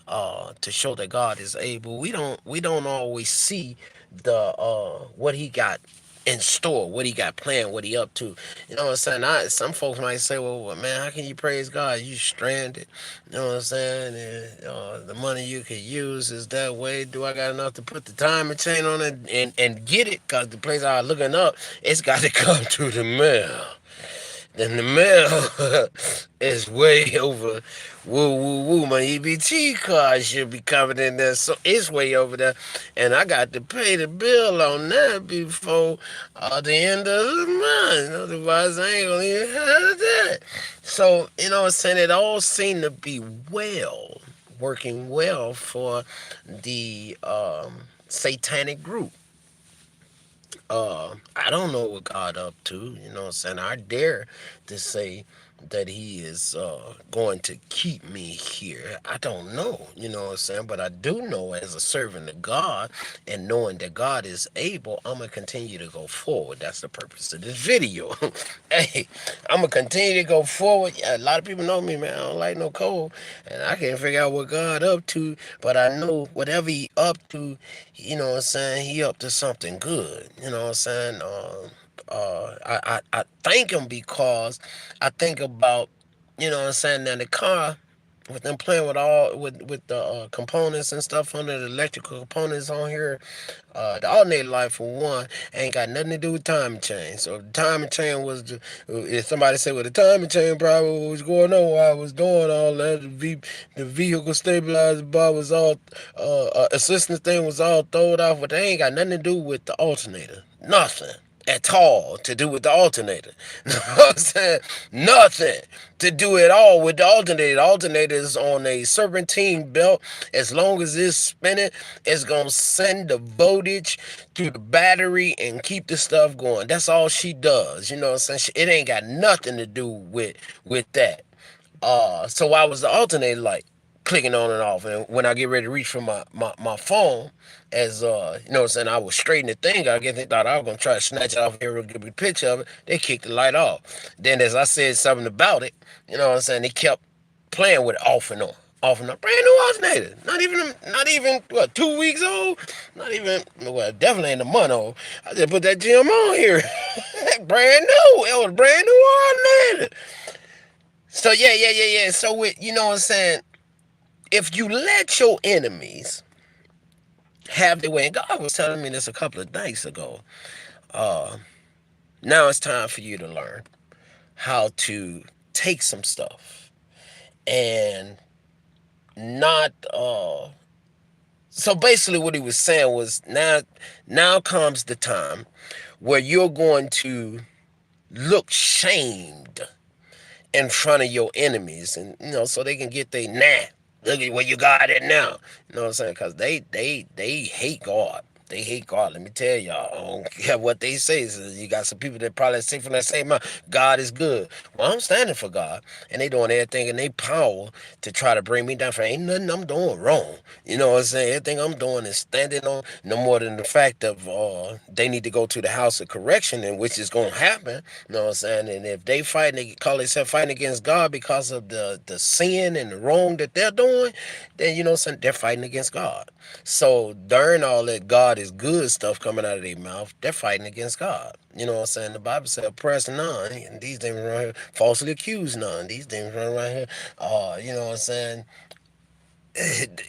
to show that God is able. We don't always see the what He got in store, what He got planned, what He up to. You know what I'm saying? Some folks might say, well, man, how can you praise God? You stranded. You know what I'm saying? And, the money you could use is that way. Do I got enough to put the time and chain on it and get it? Because the place I was looking up, it's got to come through the mail. Then the mail is way over. Woo, woo, woo. My EBT card should be covered in there. So it's way over there. And I got to pay the bill on that before the end of the month. Otherwise, I ain't going to even have that. So, you know what I'm saying? It all seemed to be well, working well for the satanic group. I don't know what God up to, you know what I'm saying? I dare to say that he is going to keep me here. I don't know, you know what I'm saying? But I do know as a servant of God and knowing that God is able, I'm going to continue to go forward. That's the purpose of this video. Hey, I'm going to continue to go forward. Yeah, a lot of people know me, man. I don't like no cold. And I can't figure out what God up to. But I know whatever he up to, you know what I'm saying? He up to something good. You know what I'm saying? I thank him because I think about, you know what I'm saying, now the car, with them playing with with the components and stuff on the electrical components on here, the alternator light for one ain't got nothing to do with timing chain. So if the timing chain was, if somebody said, well, the timing chain probably was going on while I was doing all that, the vehicle stabilizer bar was all, assistance thing was all thrown off, but they ain't got nothing to do with the alternator. Nothing at all to do with the alternator. You know what I'm saying? Nothing to do at all with the alternator. The alternator is on a serpentine belt. As long as it's spinning, it's gonna send the voltage through the battery and keep the stuff going. That's all she does. You know what I'm saying? It ain't got nothing to do with that. So I was the alternator like clicking on and off, and when I get ready to reach for my phone, as you know what I'm saying, I was straightening the thing. I guess they thought I was gonna try to snatch it off here and give me a picture of it. They kicked the light off. Then as I said something about it, you know what I'm saying, they kept playing with it off and on. Off and on, brand new alternator. Not even what, 2 weeks old. Not even, well, definitely ain't a month old. I just put that gym on here, brand new. It was brand new alternator. So yeah. So with, you know what I'm saying, if you let your enemies have their way, and God was telling me this a couple of nights ago, uh, now it's time for you to learn how to take some stuff and not. So basically, what he was saying was, now comes the time where you're going to look shamed in front of your enemies, and you know, so they can get their nah. Look at where you got it now. You know what I'm saying? Because they hate God. They hate God. Let me tell y'all. I don't care what they say. So you got some people that probably say from that same mouth, God is good. Well, I'm standing for God, and they doing everything in their power to try to bring me down. For ain't nothing I'm doing wrong. You know what I'm saying? Everything I'm doing is standing on, no more than the fact of they need to go to the house of correction, and which is gonna happen. You know what I'm saying? And if they fighting, they call themselves fighting against God because of the sin and the wrong that they're doing, then you know what I'm saying, they're fighting against God. So during all that God is good stuff coming out of their mouth, they're fighting against God. You know what I'm saying? The Bible said, oppress none, and these things right here, falsely accuse none. These things right here, you know what I'm saying?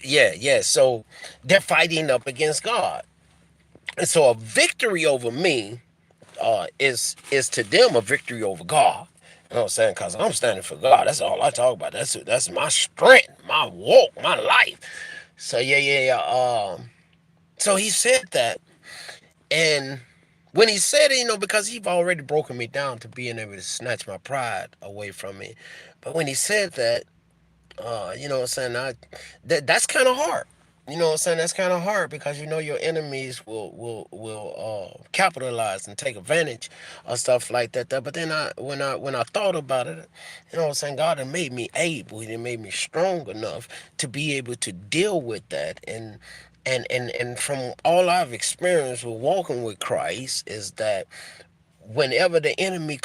Yeah. So they're fighting up against God. And so a victory over me is to them a victory over God. You know what I'm saying? Because I'm standing for God. That's all I talk about. That's my strength, my walk, my life. So yeah. So he said that, and when he said it, you know, because he's already broken me down to being able to snatch my pride away from me. But when he said that, you know what I'm saying, that's kind of hard. You know what I'm saying? That's kind of hard because you know your enemies will capitalize and take advantage of stuff like that. But then when I thought about it, you know what I'm saying, God had made me able. He made me strong enough to be able to deal with that. And from all I've experienced with walking with Christ is that whenever the enemy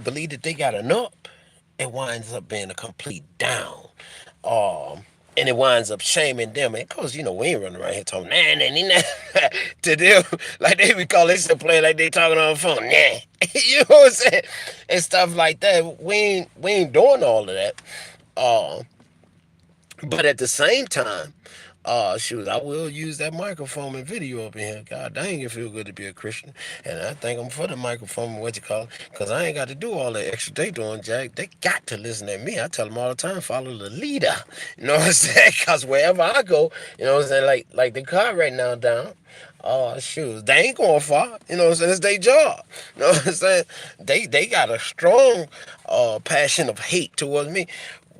believe that they got an up, it winds up being a complete down. Um, and it winds up shaming them. And cause you know we ain't running around here talking nah to them like they be calling this play like they talking on the phone. Nah. You know what I'm saying? And stuff like that. We ain't doing all of that. Uh, but at the same time, shoot, I will use that microphone and video up in here. God dang, it feel good to be a Christian. And I think I'm for the microphone and what you call it. Because I ain't got to do all that extra they doing, Jack. They got to listen to me. I tell them all the time, follow the leader. You know what I'm saying? Because wherever I go, you know what I'm saying? Like the car right now down. Oh shoot, they ain't going far. You know what I'm saying? It's their job. You know what I'm saying? They got a strong passion of hate towards me.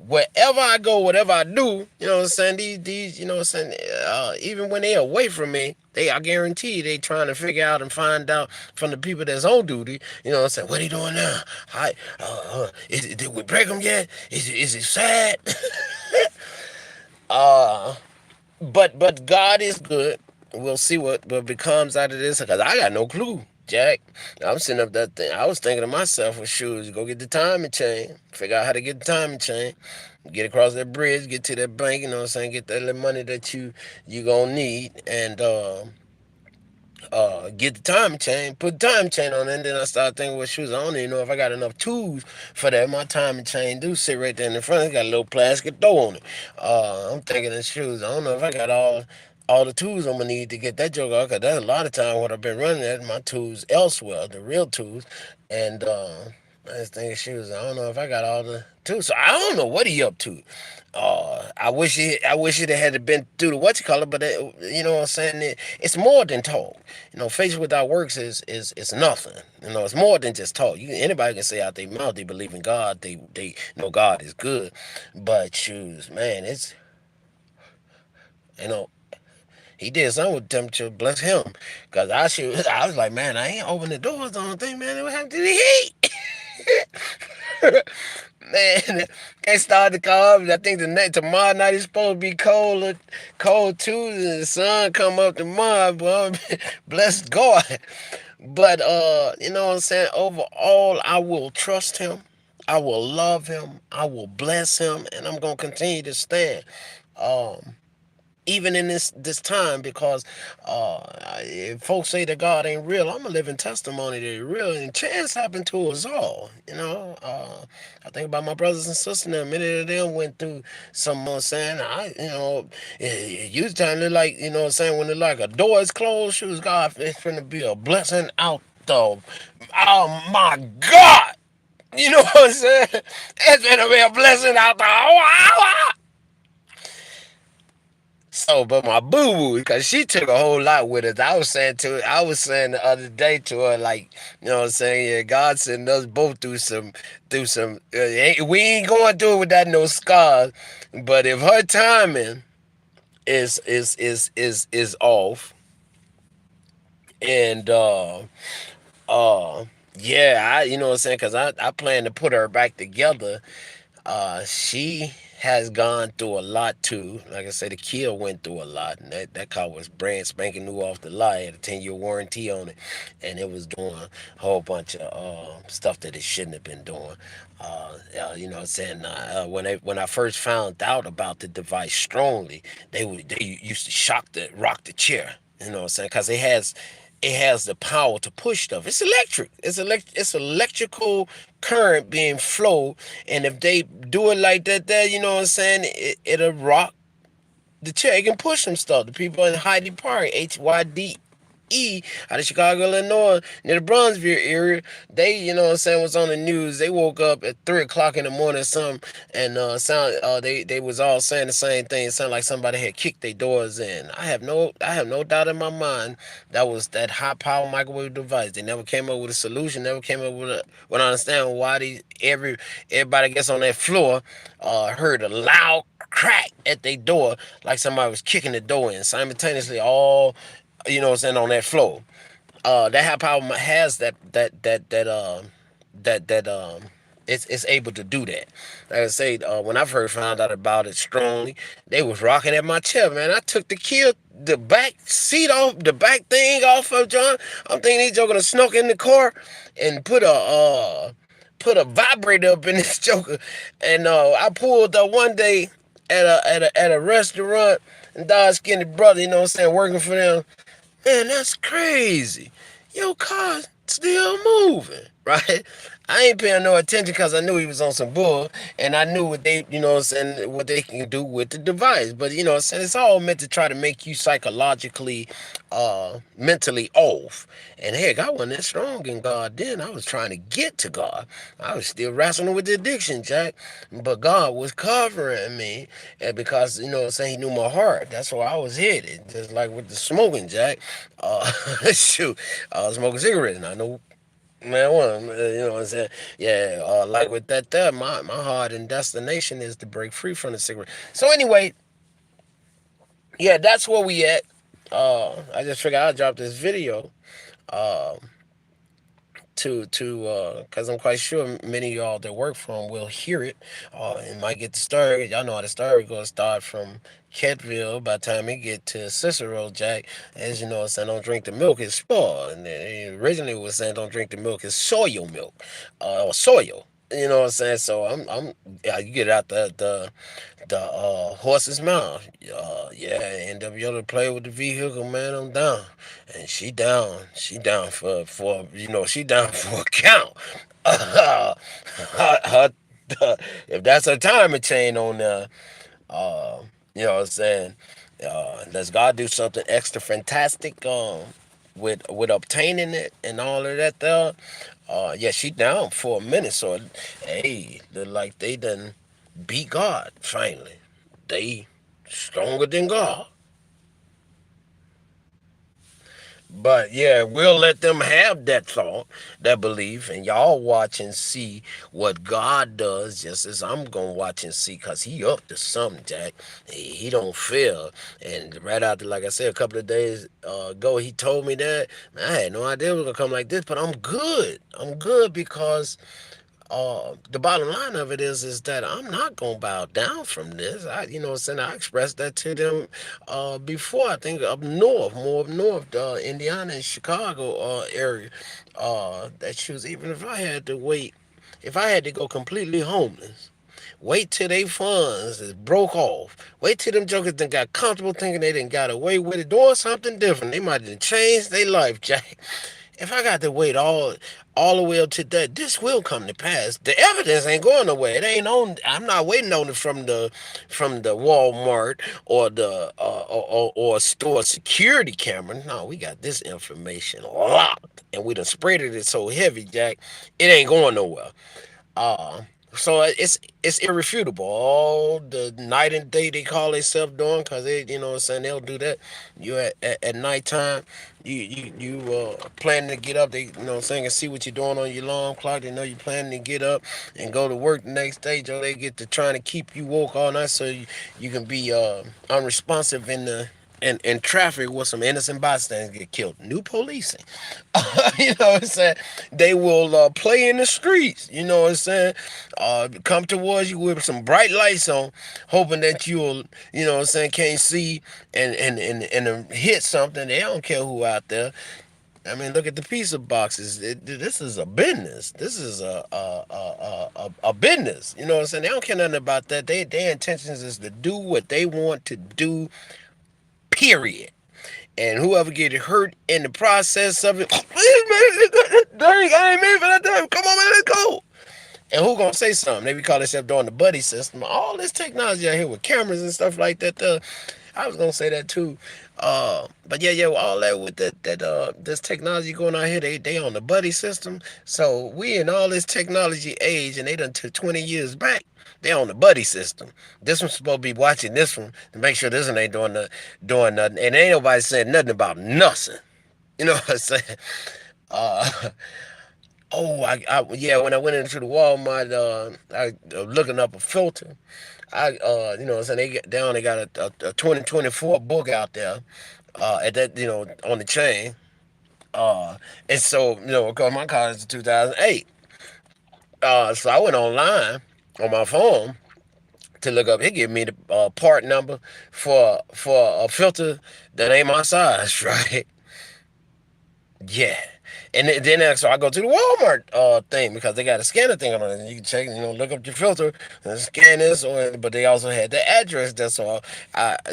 wherever I go, whatever I do, you know what I'm saying, these you know what I'm saying, even when they away from me, I guarantee they trying to figure out and find out from the people that's on duty, you know what I'm saying, what he doing now? Did we break him yet? Is it sad? uh, but God is good. We'll see what becomes out of this because I got no clue, Jack. I'm sitting up that thing. I was thinking to myself, well, shoes, go get the timing chain, figure out how to get the timing chain, get across that bridge, get to that bank, you know what I'm saying, get that little money that you gonna need, and get the time chain, put the time chain on it, and then I started thinking, well, shoes, I don't even know if I got enough tools for that. My timing chain do sit right there in the front. It's got a little plastic door on it. I'm thinking of shoes. I don't know if I got all the tools I'm gonna need to get that joke out. Cause that's a lot of time what I've been running at my tools elsewhere, the real tools, and I was thinking shoes. I don't know if I got all the tools. So I don't know what he up to. I wish it had been through the what you call it, but you know what I'm saying. It's more than talk. You know, faith without works is nothing. You know, it's more than just talk. Anybody can say out their mouth they believe in God. They know God is good, but shoes, man, it's you know he did something with them to bless him. Cause I was like, man, I ain't open the doors on the thing, man. What happened to the heat? Man, can't start the car. I think tomorrow night is supposed to be cold too. The sun come up tomorrow, boy. Bless God. But you know what I'm saying? Overall, I will trust him. I will love him. I will bless him, and I'm gonna continue to stand. Um, Even in this time because if folks say that God ain't real, I'm a living testimony that He's real, and chance happened to us all. I think about my brothers and sisters now. Many of them went through some saying it used to look like, you know what I'm saying, when it like a door is closed, shoes, God, it's finna be a blessing out the, oh my God. You know what I'm saying? It's gonna be a blessing out the. So, but my boo boo, because she took a whole lot with it. I was saying the other day to her, like, you know what I'm saying? Yeah, God sent us both through some. We ain't going through it without no scars. But if her timing is off, and uh, yeah, you know what I'm saying? Because I plan to put her back together. She has gone through a lot too. Like I said, the Kia went through a lot, and that car was brand spanking new off the lot. It had a 10-year warranty on it, and it was doing a whole bunch of stuff that it shouldn't have been doing. You know what I'm saying? When I first found out about the device strongly, they used to rock the chair. You know what I'm saying? Because it has the power to push stuff. It's electric. It's electrical current being flowed, and if they do it like that, there, you know what I'm saying, it'll rock the chair. It can push some stuff. The people in Hyde Park, HYDE, out of Chicago, Illinois, near the Bronzeville area, they, you know what I'm saying, was on the news. They woke up at 3 o'clock in the morning, or something, and they was all saying the same thing. It sounded like somebody had kicked their doors in. I have no doubt in my mind that was that high power microwave device. They never came up with a solution. Never came up with understanding why everybody gets on that floor heard a loud crack at their door like somebody was kicking the door in simultaneously, all, you know what I'm saying, on that floor. That high power has that it's able to do that. Like I say, when I first found out about it strongly, they was rocking at my chair, man. I took the back seat off, the back thing off of John. I'm thinking he's joking to snuck in the car and put a vibrator up in this joker. And I pulled up one day at a restaurant, and Dodge Skinny Brother, you know what I'm saying, working for them. Man, that's crazy. Your car's still moving, right? I ain't paying no attention because I knew he was on some bull, and I knew what they, you know what I'm saying, what they can do with the device. But you know what I'm saying, it's all meant to try to make you psychologically, mentally off. And heck, I wasn't that strong in God then. I was trying to get to God. I was still wrestling with the addiction, Jack. But God was covering me, and because, you know what I'm saying, He knew my heart. That's why I was headed. Just like with the smoking, Jack. Uh, shoot, I was smoking cigarettes, and I know Man, well, you know what I'm saying? Yeah, like with that there, my heart and destination is to break free from the cigarette. So anyway, yeah, that's where we at. I just figured I'd drop this video. Uh, to because I'm quite sure many of y'all that work for him will hear it and might get the story. Y'all know how the story gonna start from Ketville. By the time it get to Cicero, Jack, as you know, saying don't drink the milk, it's spoiled. And originally it was saying don't drink the milk, it's soil milk, or soil. You know what I'm saying? So I'm yeah, you get out the horse's mouth. Yeah, NWO to play with the vehicle, man. I'm down, and she down. She down for she down for a count. Her, if that's her timing chain on there, uh, you know what I'm saying. Does God do something extra fantastic with obtaining it and all of that there? Yeah, she down for a minute. So hey, look like they done beat God finally. They stronger than God. But yeah, we'll let them have that thought, that belief, and y'all watch and see what God does, just as I'm gonna watch and see, cause He up to something, Jack. He don't fail. And right after, like I said, a couple of days ago, he told me that. Man, I had no idea it was gonna come like this, but I'm good. I'm good because the bottom line of it is that I'm not gonna bow down from this. You know, what I'm saying, I expressed that to them before. I think up north, more up north, Indiana and Chicago area. That shoes. Even if I had to wait, if I had to go completely homeless. Wait till they funds is broke off. Wait till them jokers done got comfortable thinking they done got away with it, doing something different. They might have changed their life, Jack. If I got to wait all the way up to that, this will come to pass. The evidence ain't going nowhere. It ain't on. I'm not waiting on it from the Walmart or the or store security camera. No, we got this information locked, and we done spread it so heavy, Jack. It ain't going nowhere. Uh, so it's irrefutable. All the night and day they call themselves doing, cause they, you know what I'm saying, they'll do that. You at nighttime, you planning to get up. They, you know what I'm saying, and see what you're doing on your alarm clock. They know you planning to get up and go to work the next day. Joe, they get to trying to keep you woke all night so you can be unresponsive in traffic where some innocent bystanders get killed. New policing. You know what I'm saying? They will play in the streets. You know what I'm saying? Come towards you with some bright lights on, hoping that you'll, you know what I'm saying, can't see and hit something. They don't care who out there. I mean, look at the pizza boxes. This is a business. This is a business. You know what I'm saying? They don't care nothing about that. Their intentions is to do what they want to do. Period. And whoever get hurt in the process of it, dang, I ain't made for that time. Come on, man, let's go. And who gonna say something? They be calling themselves doing the buddy system. All this technology out here with cameras and stuff like that. I was gonna say that too. But yeah, all that with this technology going on here, they on the buddy system. So we in all this technology age, and they done took 20 years back. They on the buddy system. This one's supposed to be watching this one to make sure this one ain't doing nothing. And ain't nobody said nothing about nothing. You know what I'm saying? Uh, oh, yeah. When I went into the Walmart, I looking up a filter. You know what I'm saying, they got a 2024 book out there, at that, you know, on the chain. And so, you know, because my car is 2008. So I went online on my phone to look up. It gave me the part number for a filter that ain't my size, right? Yeah. And then so I go to the Walmart thing because they got a scanner thing on it. And you can check, you know, look up your filter and scan this. But they also had the address there. So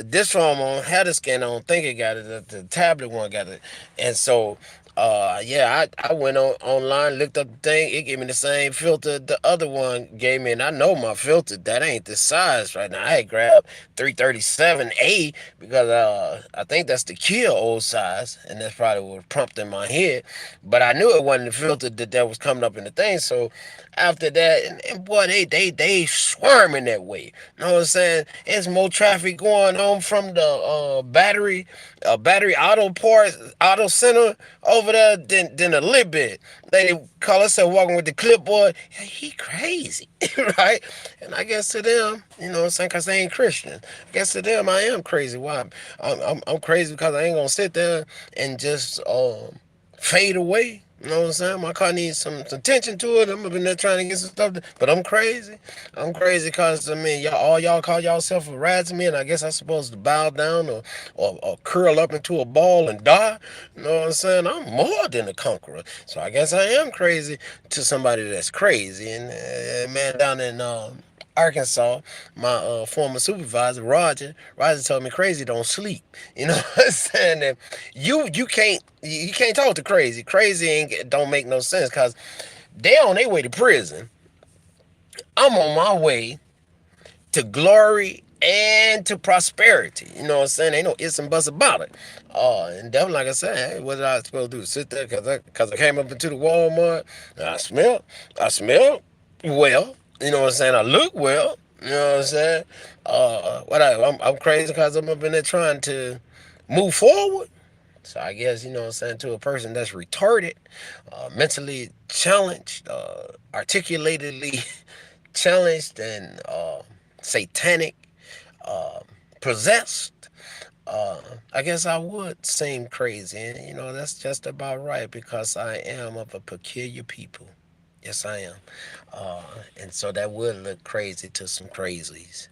this phone on had a scanner. I don't think it got it. The tablet one got it. And so, yeah, I went online, looked up the thing. It gave me the same filter the other one gave me. And I know my filter, that ain't the size right now. I had grabbed 337A because I think that's the kill old size. And that's probably what prompted my head. But I knew it wasn't the filter that was coming up in the thing. So after that, and boy, they swarming that way. You know what I'm saying? There's more traffic going on from the battery auto parts auto center over over there than a little bit. Lady call herself walking with the clipboard. Yeah, he crazy, right? And I guess to them, you know what I'm saying, because they ain't Christian. I guess to them, I am crazy. Why? I'm crazy because I ain't gonna sit there and just fade away. You know what I'm saying? My car needs some attention to it. I'm up in there trying to get some stuff, but I'm crazy. I'm crazy because I mean, y'all call yourself a rat to me, and I guess I'm supposed to bow down or curl up into a ball and die. You know what I'm saying? I'm more than a conqueror, so I guess I am crazy to somebody that's crazy. And man, down in Arkansas, my former supervisor, Roger told me crazy don't sleep. You know what I'm saying? And you can't talk to crazy. Crazy ain't don't make no sense because they on their way to prison. I'm on my way to glory and to prosperity. You know what I'm saying? Ain't no ifs and buts about it. And then, like I said, hey, what did I supposed to do? Sit there because I came up into the Walmart. And I smell well. You know what I'm saying? I look well. You know what I'm saying? I'm crazy because I'm up in there trying to move forward. So I guess, you know what I'm saying, to a person that's retarded, mentally challenged, articulatedly challenged, and satanic, uh, possessed, I guess I would seem crazy. And, you know, that's just about right because I am of a peculiar people. Yes, I am. Uh, and so that would look crazy to some crazies.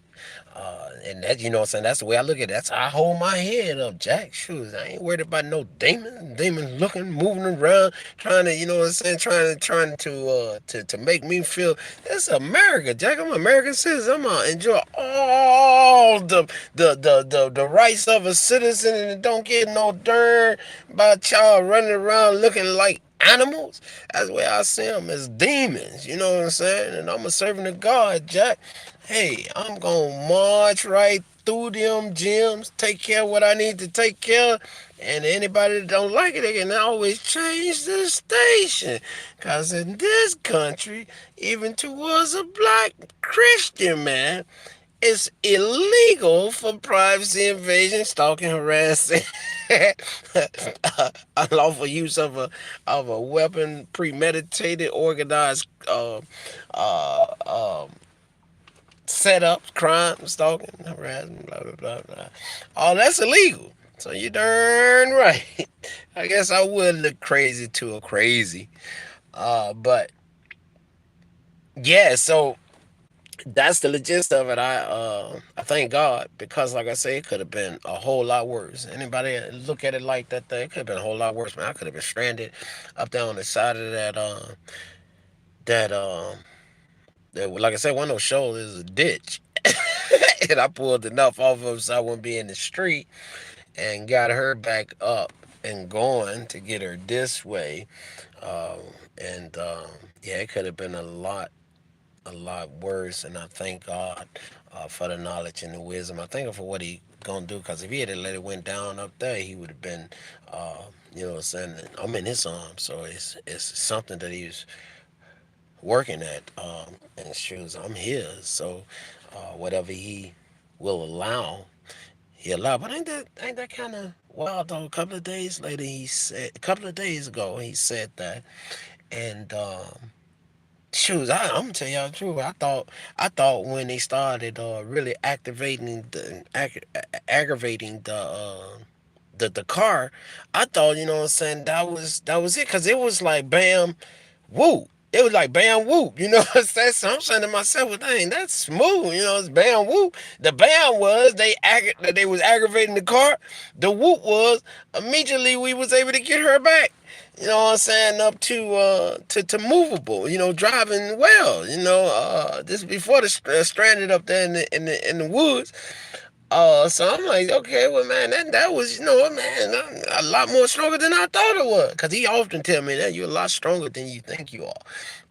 And that, you know what I'm saying, that's the way I look at it. That's how I hold my head up, Jack. Shoes. I ain't worried about no demons looking, moving around, trying to, you know what I'm saying, trying to make me feel that's America, Jack. I'm an American citizen. I'm gonna enjoy all the rights of a citizen and don't get no darn about y'all running around looking like animals. That's the way I see them, as demons. You know what I'm saying? And I'm a servant of God, Jack. Hey, I'm gonna march right through them gyms, take care of what I need to take care of, and anybody that don't like it, they can always change the station. Cause in this country, even towards a black Christian man, it's illegal for privacy invasion, stalking, harassing, unlawful use of a weapon, premeditated, organized setups, crime, stalking, harassment, blah blah blah blah. All that's illegal. So you darn right. I guess I would look crazy to a crazy. But yeah, so that's the gist of it. I thank God because, like I say, it could have been a whole lot worse. Anybody look at it like that? Thing, it could have been a whole lot worse. Man, I could have been stranded up there on the side of that like I said, one of those shows is a ditch, and I pulled enough off of so I wouldn't be in the street, and got her back up and going to get her this way. Um, and yeah, it could have been a lot worse. And I thank God for the knowledge and the wisdom. I thank him for what he gonna do. Cause if he had let it went down up there, he would have been, you know, what I'm saying, I'm in his arms. So it's something that he's working at. And shoes, I'm his. So whatever he will allow, he allow. But ain't that kind of wild though? A couple of days ago, he said that, and shoes, I'm gonna tell y'all the truth. I thought when they started really aggravating the car, I thought, you know what I'm saying, that was it, cause it was like bam, whoop. It was like bam whoop, you know what I'm saying? So I'm saying to myself, well, dang, that's smooth, you know, it's bam whoop. The bam was they was aggravating the car. The whoop was immediately we was able to get her back. You know what I'm saying? Up to movable. You know, driving well. You know, this is before the stranded up there in the woods. So I'm like, okay, well, man, that was, you know, man, a lot more stronger than I thought it was. Cause he often tell me that you're a lot stronger than you think you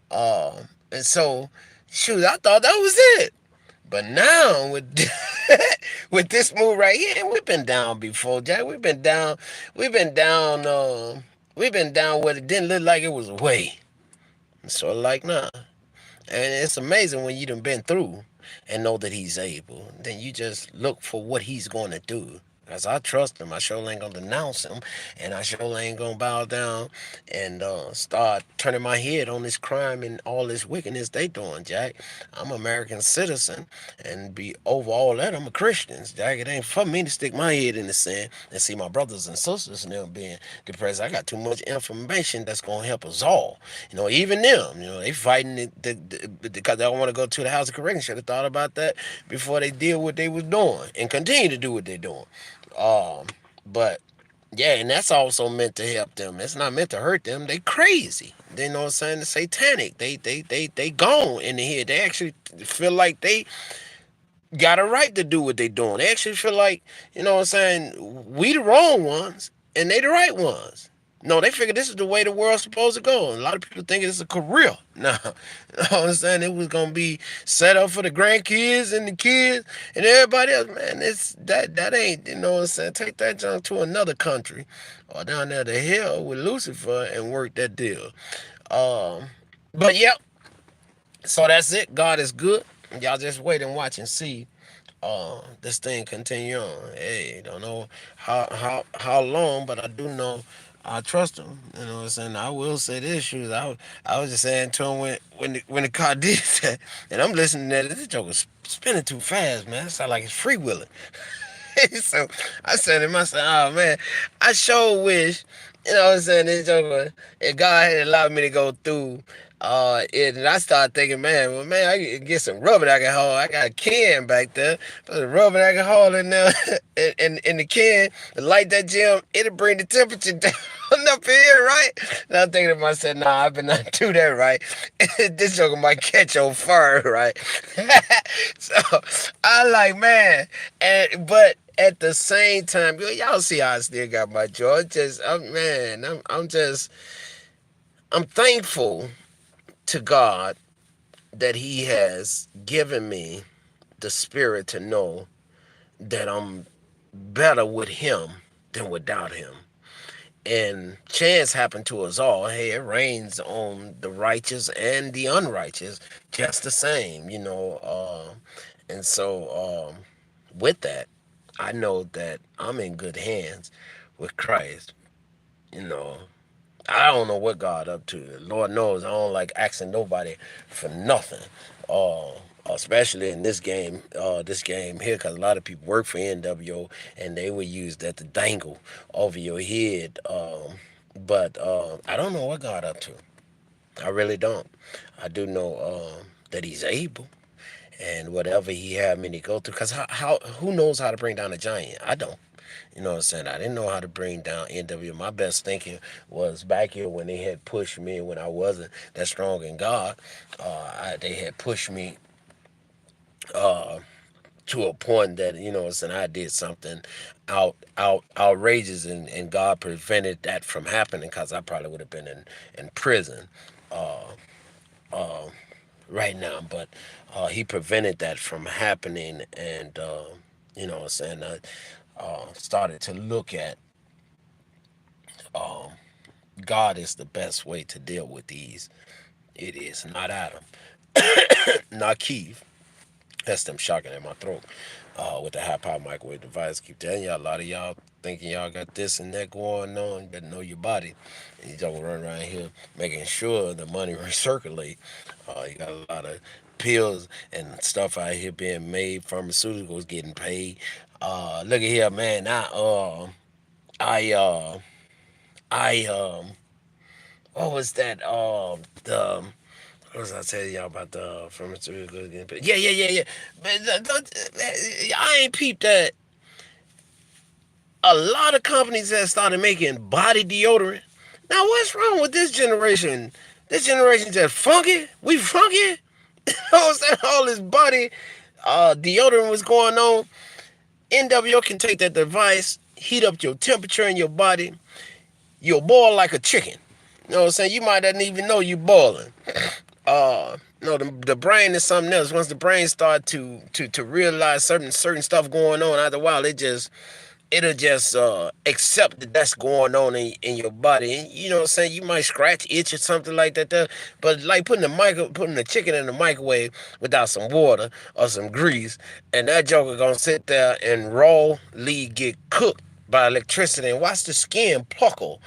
are. And so, shoot, I thought that was it. But now with with this move right here, we've been down before, Jack. We've been down, we've been down where it didn't look like it was away. So like, nah. And it's amazing when you done been through and know that he's able. Then you just look for what he's going to do. Cause I trust him. I sure ain't gonna denounce him, and I sure ain't gonna bow down and start turning my head on this crime and all this wickedness they doing, Jack. I'm an American citizen, and be over all that, I'm a Christian, Jack. It ain't for me to stick my head in the sand and see my brothers and sisters and them being depressed. I got too much information that's gonna help us all. Even them, they fighting because they don't want to go to the House of Correction. Should have thought about that before they did what they was doing and continue to do what they're doing. Um, but yeah, and that's also meant to help them. It's not meant to hurt them. They crazy. They know what I'm saying? They're satanic. They gone in the head. They actually feel like they got a right to do what they doing. They actually feel like, what I'm saying, we the wrong ones and they the right ones. No, they figure this is the way the world's supposed to go. And a lot of people think it's a career. No, you know what I'm saying? It was gonna be set up for the grandkids and the kids and everybody else. Man, it's that ain't, what I'm saying. Take that junk to another country or down there to hell with Lucifer and work that deal. Um, but yep, so that's it. God is good. Y'all just wait and watch and see this thing continue on. Hey, don't know how long, but I do know I trust him. You know what I'm saying? I will say this, shoes. I was just saying to him when the car did that, and I'm listening to this joke was spinning too fast, man. It sound like it's freewheeling. So I said to myself, oh man, I sure wish, what I'm saying, this joke, if God had allowed me to go through it, and I started thinking, man, well, man, I could get some rubbing alcohol. I got a can back there, put some rubbing alcohol in there, in the can, to light that gym, it'll bring the temperature down up here, right? And I'm thinking to myself, nah, I better not do that, right? This joke might catch on fire, right? So I like, man, but at the same time, y'all see how I still got my joy. Man, I'm thankful to God that He has given me the spirit to know that I'm better with Him than without Him. And chance happened to us all. Hey, it rains on the righteous and the unrighteous just the same, and so with that, I know that I'm in good hands with Christ. You know, I don't know what God up to. Lord knows I don't like asking nobody for nothing. Uh, Especially in this game here, because a lot of people work for NWO and they would use that to dangle over your head. But I don't know what God up to. I really don't. I do know that He's able, and whatever He had me to go through. Because who knows how to bring down a giant? I don't. You know what I'm saying? I didn't know how to bring down NW. My best thinking was back here when they had pushed me when I wasn't that strong in God. They had pushed me uh, to a point that, what I'm saying, I did something outrageous, and God prevented that from happening, because I probably would have been in prison uh, uh, right now. But He prevented that from happening, and what I'm saying, I started to look at um, God is the best way to deal with these. It is not Adam, not Keith. That's them shocking in my throat with the high power microwave device. Keep telling y'all, a lot of y'all thinking y'all got this and that going on. You better know your body. And you don't run around here making sure the money recirculate. You got a lot of pills and stuff out here being made. Pharmaceuticals getting paid. Look at here, man. I I what was that? What was I telling y'all about the pharmaceutical? Yeah. But I ain't peeped that a lot of companies have started making body deodorant. Now, what's wrong with this generation? This generation just funky. We funky. You know what I'm saying? All this body deodorant was going on. NWO can take that device, heat up your temperature in your body. You'll boil like a chicken. You know what I'm saying? You might not even know you boiling. The brain is something else. Once the brain start to realize certain stuff going on, after a while, it just it'll just accept that that's going on in your body. And you know what I'm saying? You might scratch, itch, or something like that there. But like putting the chicken in the microwave without some water or some grease, and that joker gonna sit there and rawly get cooked by electricity and watch the skin pluckle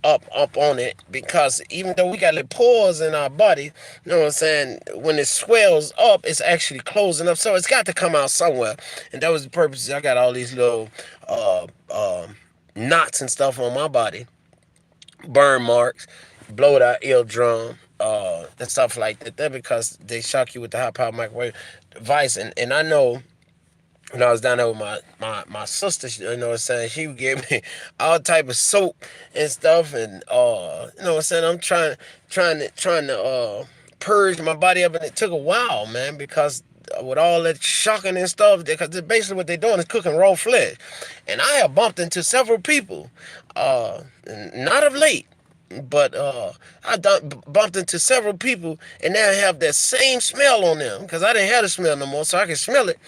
up on it, because even though we got little pores in our body, you know what I'm saying, when it swells up, it's actually closing up. So it's got to come out somewhere. And that was the purpose. I got all these little uh, knots and stuff on my body, burn marks, blowed out eardrum, and stuff like that. That because they shock you with the high power microwave device. And I know when I was down there with my sister, you know what I'm saying, she would give me all type of soap and stuff, and you know what I'm saying, I'm trying to purge my body up, and it took a while, man, because with all that shocking and stuff, because basically what they're doing is cooking raw flesh, and I have bumped into several people, uh, not of late. But bumped into several people, and they have that same smell on them because I didn't have the smell no more, so I could smell it.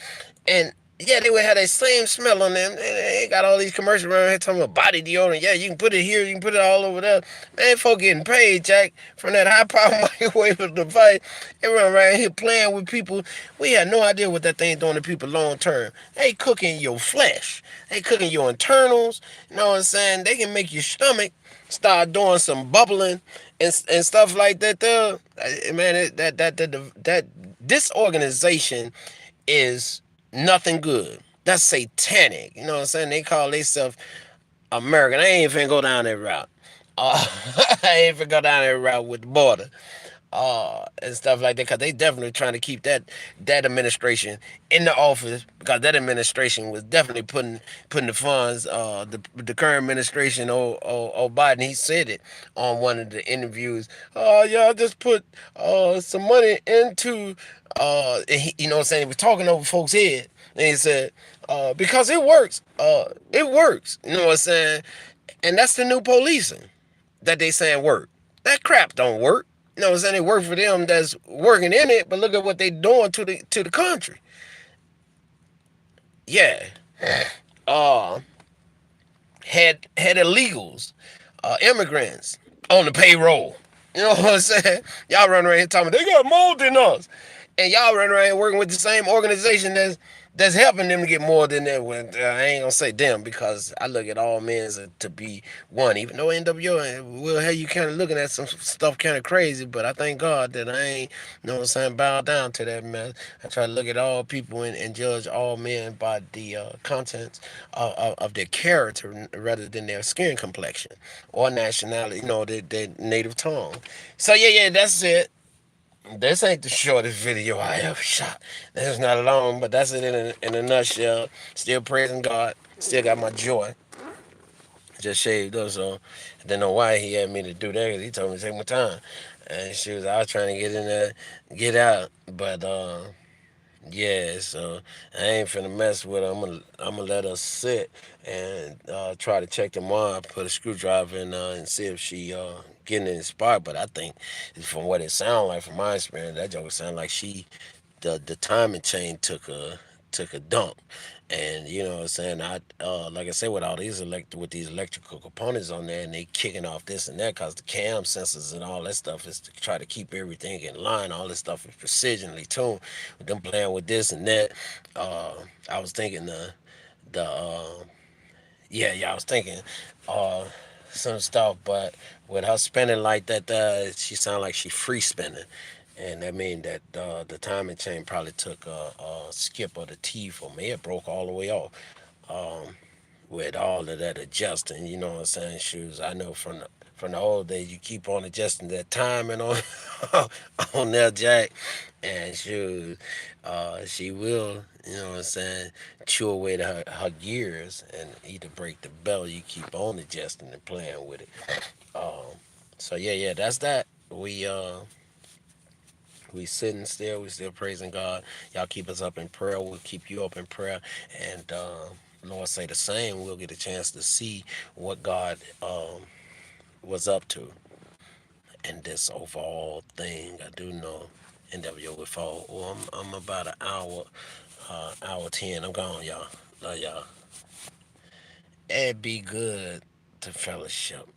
And yeah, they would have that same smell on them. They got all these commercials around here talking about body deodorant. Yeah, you can put it here, you can put it all over there. Man, folk getting paid, Jack, from that high power microwave device. They run around here playing with people. We had no idea what that thing doing to people long term. They cooking your flesh. They cooking your internals. You know what I'm saying? They can make your stomach start doing some bubbling and stuff like that. There, man, that this organization is nothing good. That's satanic. You know what I'm saying? They call themselves American. I ain't finna go down that route. I ain't finna go down that route with the border. And stuff like that, because they definitely trying to keep that administration in the office, because that administration was definitely putting the funds. The current administration, Biden, he said it on one of the interviews. Yeah, I just put some money into you know what I'm saying. He was talking over folks' head, and he said because it works. It works. You know what I'm saying. And that's the new policing that they saying work. That crap don't work. You know what I'm saying? It work for them that's working in it, but look at what they doing to the country. Yeah. Uh had illegals, immigrants on the payroll. You know what I'm saying? Y'all run around here talking they got more than us. And y'all run around here working with the same organization that's helping them to get more than that. When I ain't gonna say them, because I look at all men as to be one. Even though NWO will have you kind of looking at some stuff kind of crazy, but I thank God that I ain't, you know what I'm saying, bow down to that, man. I try to look at all people and judge all men by the contents of their character rather than their skin complexion or nationality, you know, their native tongue. So yeah, that's it. This ain't the shortest video I ever shot. This is not long, but that's it in a nutshell. Still praising God. Still got my joy. Just shaved up, so I didn't know why he had me to do that. 'Cause he told me to take my time. And I was trying to get in there, get out. But yeah, so I ain't finna mess with her. I'm gonna let her sit and try to check the arm, put a screwdriver in and see if she getting in the spot. But I think from what it sound like, from my experience, that joke sound like the timing chain took a dump. And you know what I'm saying? I like I said, with all these with these electrical components on there, and they kicking off this and that, cause the cam sensors and all that stuff is to try to keep everything in line. All this stuff is precisionally tuned. With them playing with this and that, uh, I was thinking the yeah, I was thinking uh some stuff, but with her spinning like that, she sound like she free spinning, and that mean that the timing chain probably took a skip of the T for me. It broke all the way off. Um, with all of that adjusting, you know what I'm saying? Shoes. I know from the old days, you keep on adjusting that timing on on that jack, and shoes. She will, you know what I'm saying, chew away her gears and either break the belt. You keep on adjusting and playing with it. Um, so yeah, that's that. We sitting still. We still praising God. Y'all keep us up in prayer. We'll keep you up in prayer. And Lord say the same. We'll get a chance to see what God was up to in this overall thing. I do know NWO will fall. Oh, I'm about an hour, hour 10. I'm gone, y'all. Love y'all. It'd be good to fellowship.